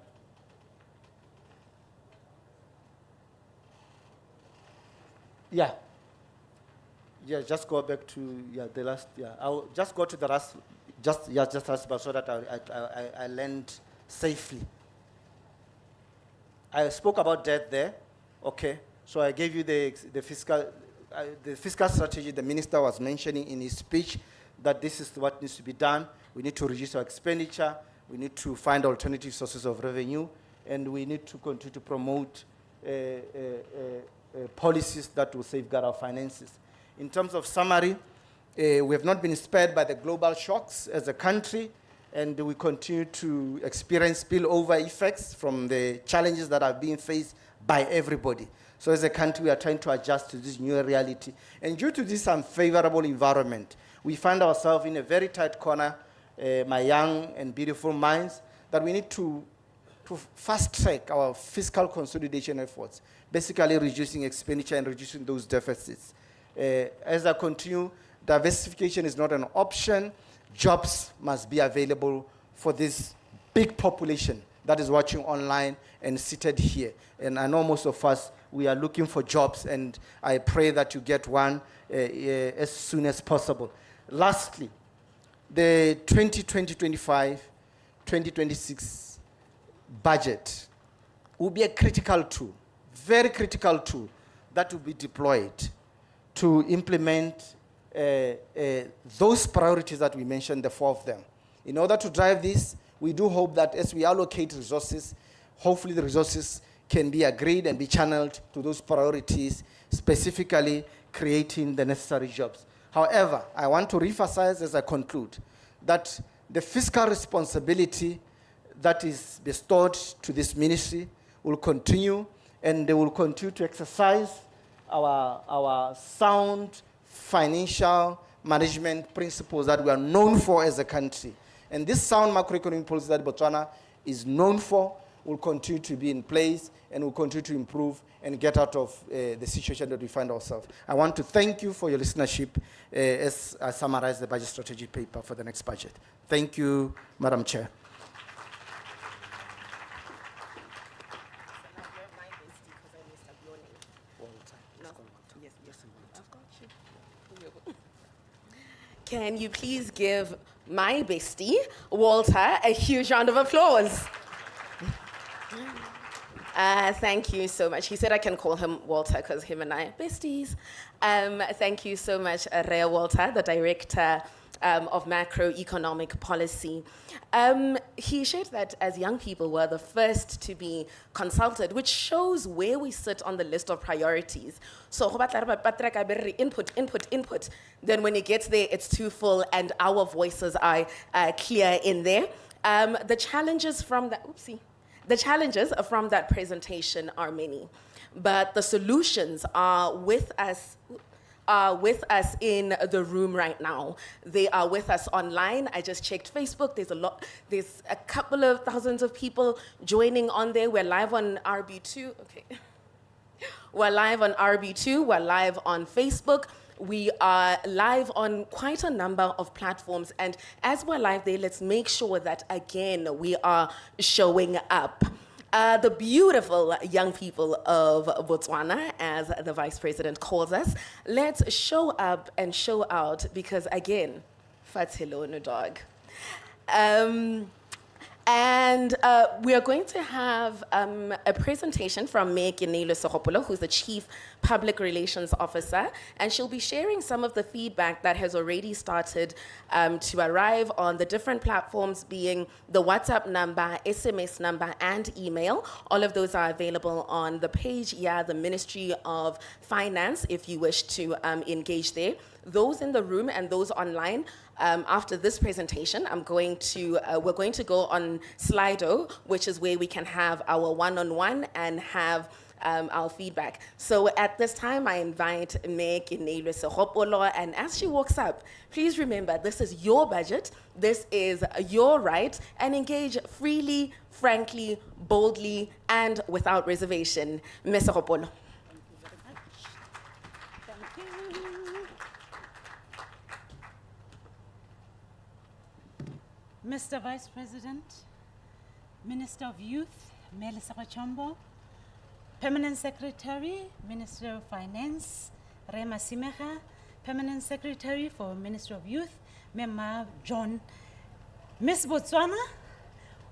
Yeah. Yeah, just go back to the last, I'll just go to the last, just last, but so that I land safely. I spoke about debt there. Okay. So I gave you the fiscal strategy the minister was mentioning in his speech, that this is what needs to be done. We need to reduce our expenditure. We need to find alternative sources of revenue. And we need to continue to promote policies that will safeguard our finances. In terms of summary, we have not been spared by the global shocks as a country, and we continue to experience spillover effects from the challenges that are being faced by everybody. So as a country, we are trying to adjust to this new reality. And due to this unfavorable environment, we find ourselves in a very tight corner, my young and beautiful minds, that we need to fast-track our fiscal consolidation efforts, basically reducing expenditure and reducing those deficits. As I continue, diversification is not an option. Jobs must be available for this big population that is watching online and seated here. And I know most of us, we are looking for jobs, and I pray that you get one as soon as possible. Lastly, the 2020-25, 2026 budget will be a critical tool, very critical tool that will be deployed to implement those priorities that we mentioned, the four of them. In order to drive this, we do hope that as we allocate resources, hopefully the resources can be agreed and be channeled to those priorities, specifically creating the necessary jobs. However, I want to reemphasize as I conclude that the fiscal responsibility that is bestowed to this ministry will continue, and they will continue to exercise our sound financial management principles that we are known for as a country. And this sound macroeconomic policy that Botswana is known for will continue to be in place and will continue to improve and get out of the situation that we find ourselves. I want to thank you for your listenership as I summarize the budget strategy paper for the next budget. Thank you, Madam Chair. Can you please give my bestie, Walter, a huge round of applause? Thank you so much. He said I can call him Walter because him and I are besties. Thank you so much, Rhea Walter, the Director of Macroeconomic Policy. He shared that as young people we're the first to be consulted, which shows where we sit on the list of priorities. So input. Then when it gets there, it's too full and our voices are clear in there. The challenges from that presentation are many, but the solutions are with us in the room right now. They are with us online. I just checked Facebook. There's a couple of thousands of people joining on there. We're live on RB2. Okay. We're live on RB2. We're live on Facebook. We are live on quite a number of platforms. And as we're live there, let's make sure that, again, we are showing up. The beautiful young people of Botswana, as the Vice President calls us, let's show up and show out because, again, Fatsilono dog. And we are going to have a presentation from Mayor Kenelo Sogopolo, who's the Chief Public Relations Officer, and she'll be sharing some of the feedback that has already started to arrive on the different platforms, being the WhatsApp number, SMS number, and email. All of those are available on the page, the Ministry of Finance, if you wish to engage there. Those in the room and those online, after this presentation, we're going to go on Slido, which is where we can have our one-on-one and have our feedback. So at this time, I invite Mayor Kenelo Sogopolo, and as she walks up, please remember, this is your budget, this is your right, and engage freely, frankly, boldly, and without reservation. Mayor Sogopolo. Mr. Vice President, Minister of Youth, Melissa Chombo, Permanent Secretary, Minister of Finance, Rema Simeha, Permanent Secretary for Minister of Youth, Mema John, Miss Botswana,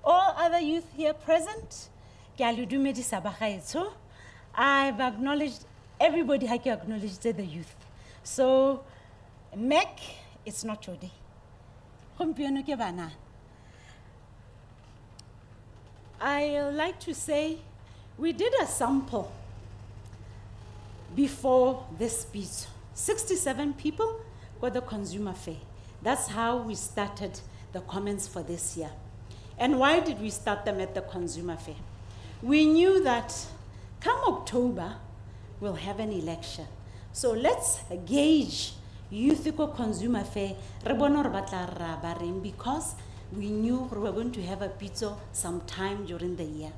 all other youth here present, I've acknowledged, everybody has acknowledged the youth. So, Mek, it's not your day. I like to say we did a sample before this speech. 67 people got the consumer fair. That's how we started the comments for this year. And why did we start them at the consumer fair? We knew that come October, we'll have an election. So let's gauge Youth Consumer Fair because we knew we were going to have a Pitso sometime during the year.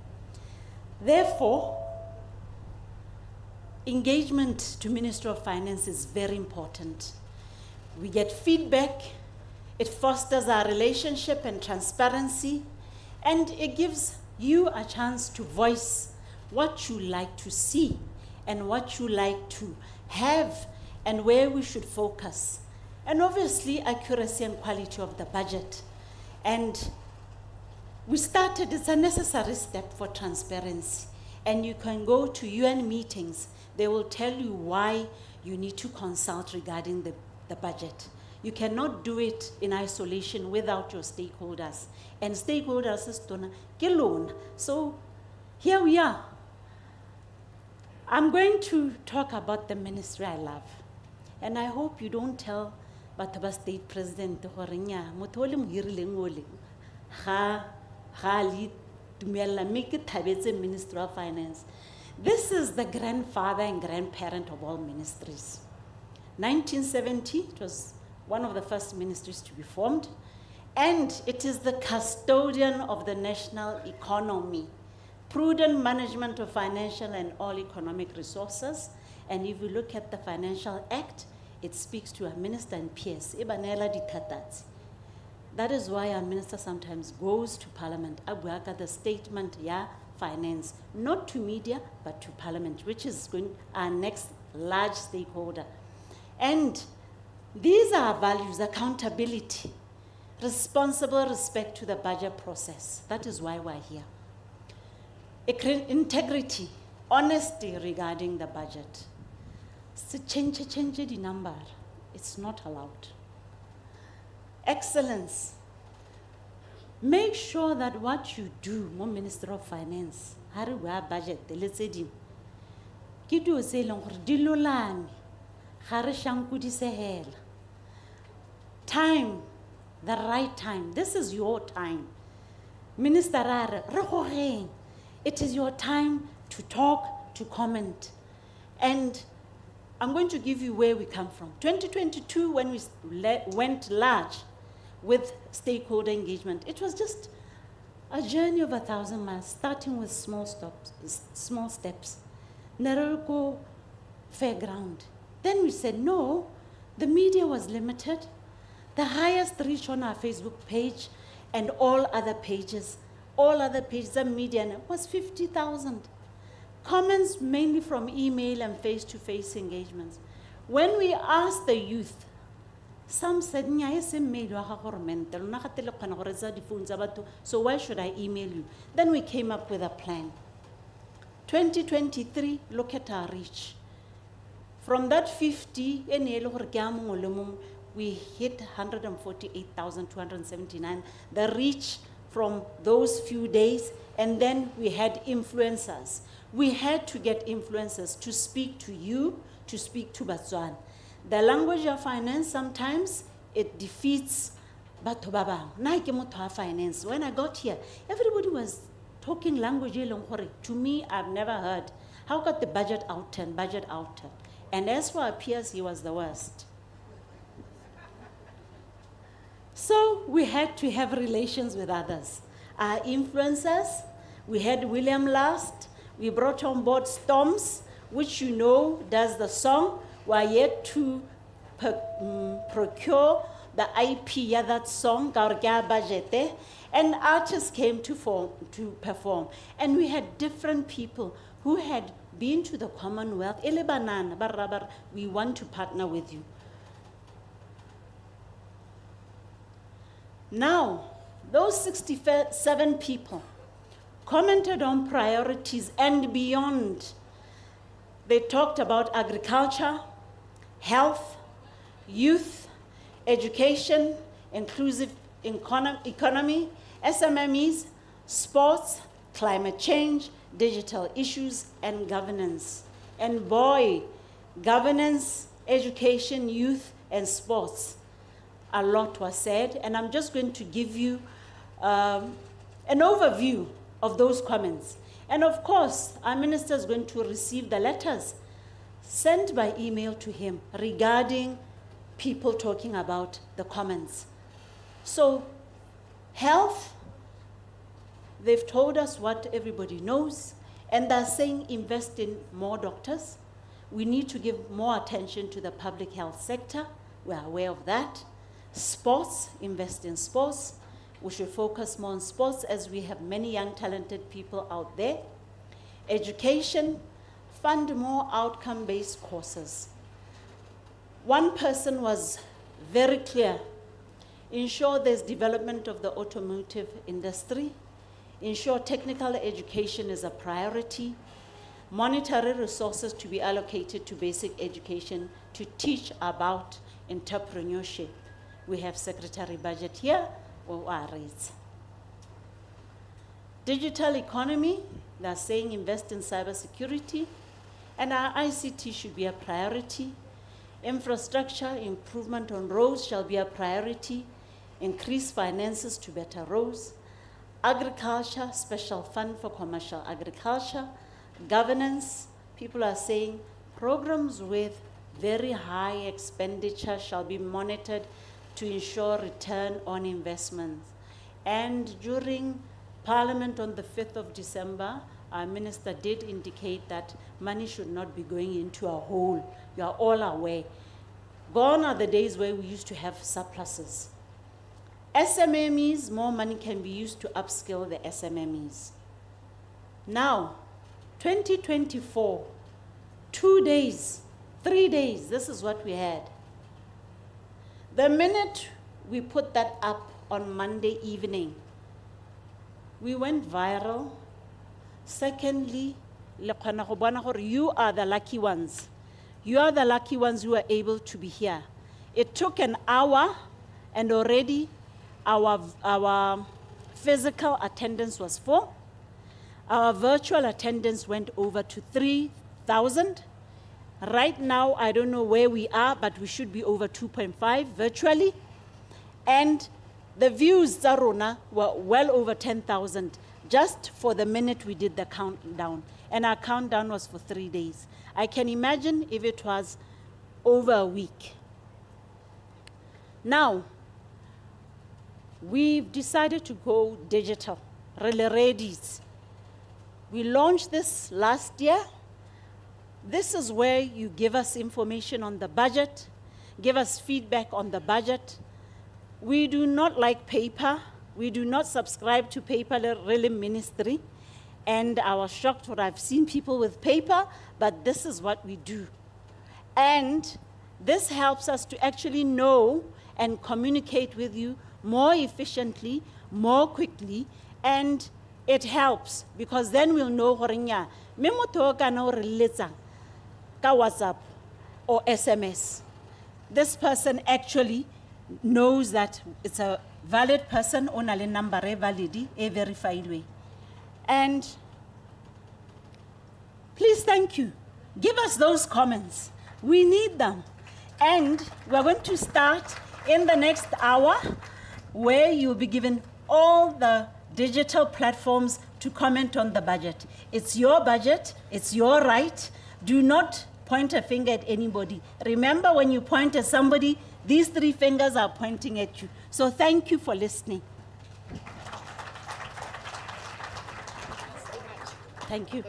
Therefore, engagement to Minister of Finance is very important. We get feedback, it fosters our relationship and transparency, and it gives you a chance to voice what you like to see and what you like to have and where we should focus. And obviously, accuracy and quality of the budget. And we started, it's a necessary step for transparency. And you can go to UN meetings, they will tell you why you need to consult regarding the budget. You cannot do it in isolation without your stakeholders. And stakeholders is dona kilon. So here we are. I'm going to talk about the ministry I love. And I hope you don't tell Bataba State President Horenya, Motoli Muhirilengoli, ha lead dumela mme ke thabetse Ministry of Finance. This is the grandfather and grandparent of all ministries. 1970, it was one of the first ministries to be formed, and it is the custodian of the national economy, prudent management of financial and all economic resources. And if you look at the Financial Act, it speaks to our minister and peers. That is why our minister sometimes goes to parliament, abuaka the statement, yeah, finance, not to media, but to parliament, which is going our next large stakeholder. And these are values: accountability, responsible respect to the budget process. That is why we're here. Integrity, honesty regarding the budget. Change the number. It's not allowed. Excellence. Make sure that what you do, more Minister of Finance, hari wa budget, let's say dim. Kidu se long dilolami, hari shanku di sehela. Time, the right time. This is your time. Minister Rare, it is your time to talk, to comment. And I'm going to give you where we come from. 2022, when we went large with stakeholder engagement, it was just a journey of 1,000 miles, starting with small steps. Naroko fairground. Then we said, no, the media was limited. The highest reach on our Facebook page and all other pages of media was 50,000. Comments mainly from email and face-to-face engagements. When we asked the youth, some said, so why should I email you? Then we came up with a plan. 2023, look at our reach. From that 50, we hit 148,279, the reach from those few days, and then we had influencers. We had to get influencers to speak to you, to speak to Botswana. The language of finance, sometimes it defeats batho ba bang. Na ke motho wa finance. When I got here, everybody was talking language e leng gore to me I've never heard. How got the budget outturn? And as for our peers, he was the worst. So we had to have relations with others. Our influencers, we had William last. We brought on board Storms, which you know does the song. We're yet to procure the IP of that song, and artists came to perform. And we had different people who had been to the Commonwealth. We want to partner with you. Now, those 67 people commented on priorities and beyond. They talked about agriculture, health, youth, education, inclusive economy, SMMEs, sports, climate change, digital issues, and governance. And boy, governance, education, youth, and sports. A lot was said, and I'm just going to give you an overview of those comments. And of course, our minister is going to receive the letters sent by email to him regarding people talking about the comments. So, health, they've told us what everybody knows, and they're saying invest in more doctors. We need to give more attention to the public health sector. We're aware of that. Sports, invest in sports. We should focus more on sports as we have many young talented people out there. Education, fund more outcome-based courses. One person was very clear. Ensure there's development of the automotive industry. Ensure technical education is a priority. Monetary resources to be allocated to basic education to teach about entrepreneurship. We have Secretary Budget here. Digital economy, they're saying invest in cybersecurity, and our ICT should be a priority. Infrastructure, improvement on roads shall be a priority. Increase finances to better roads. agriculture, special fund for commercial agriculture, governance. People are saying programs with very high expenditure shall be monitored to ensure return on investments. And during Parliament on the 5th of December, our minister did indicate that money should not be going into a hole. You are all aware. Gone are the days where we used to have surpluses. SMMEs, more money can be used to upskill the SMMEs. Now, 2024, 2 days, 3 days, this is what we had. The minute we put that up on Monday evening, we went viral. Secondly, you are the lucky ones. You are the lucky ones who are able to be here. It took an hour, and already our physical attendance was full. Our virtual attendance went over to 3,000. Right now, I don't know where we are, but we should be over 2.5 virtually. And the views, Zarona, were well over 10,000 just for the minute we did the countdown. And our countdown was for 3 days. I can imagine if it was over a week. Now, we've decided to go digital, really ready. We launched this last year. This is where you give us information on the budget, give us feedback on the budget. We do not like paper. We do not subscribe to paper, really ministry. And I was shocked when I've seen people with paper, but this is what we do. And this helps us to actually know and communicate with you more efficiently, more quickly, and it helps because then we'll know ka WhatsApp or SMS. This person actually knows that it's a valid person, onale number valid, a verified way. And please, thank you. Give us those comments. We need them. And we're going to start in the next hour where you'll be given all the digital platforms to comment on the budget. It's your budget. It's your right. Do not point a finger at anybody. Remember, when you point at somebody, these 3 fingers are pointing at you. So thank you for listening. Thank you.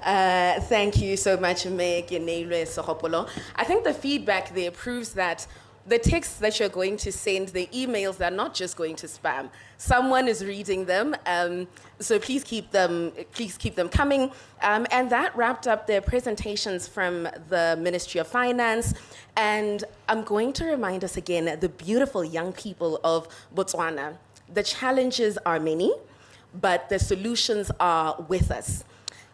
Thank you so much, Meg Yenelwe Sohopolo. I think the feedback there proves that the texts that you're going to send, the emails, they're not just going to spam. Someone is reading them, so please keep them coming. And that wrapped up the presentations from the Ministry of Finance. And I'm going to remind us again, the beautiful young people of Botswana. The challenges are many, but the solutions are with us.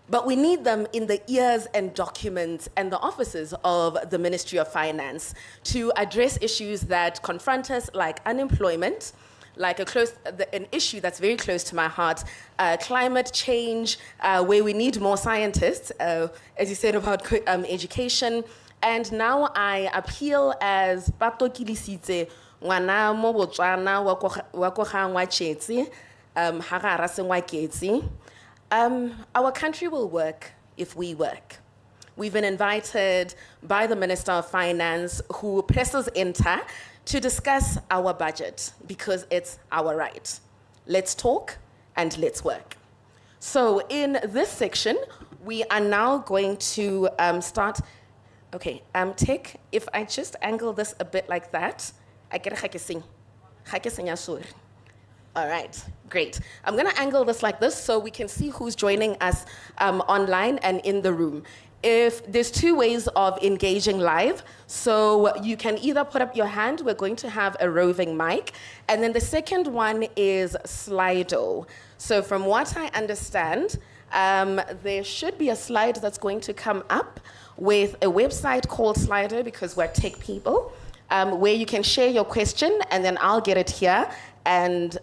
But we need them in the ears and documents and the offices of the Ministry of Finance to address issues that confront us, like unemployment, like an issue that's very close to my heart, climate change, where we need more scientists, as you said about education. And now I appeal as Pato Kilisitse, ngwana mo Botswana wa ko ga ngwa Chetsi, ha ga ra se ngwa Ketsi. Our country will work if we work. We've been invited by the Minister of Finance, who presses enter, to discuss our budget because it's our right. Let's talk and let's work. So in this section, we are now going to start. Okay, Tech, if I just angle this a bit like that, I get a all right, great. I'm going to angle this like this so we can see who's joining us online and in the room. If there's 2 ways of engaging live, so you can either put up your hand, we're going to have a roving mic, and then the second one is Slido. So from what I understand, there should be a slide that's going to come up with a website called Slido, because we're tech people, where you can share your question and then I'll get it here. And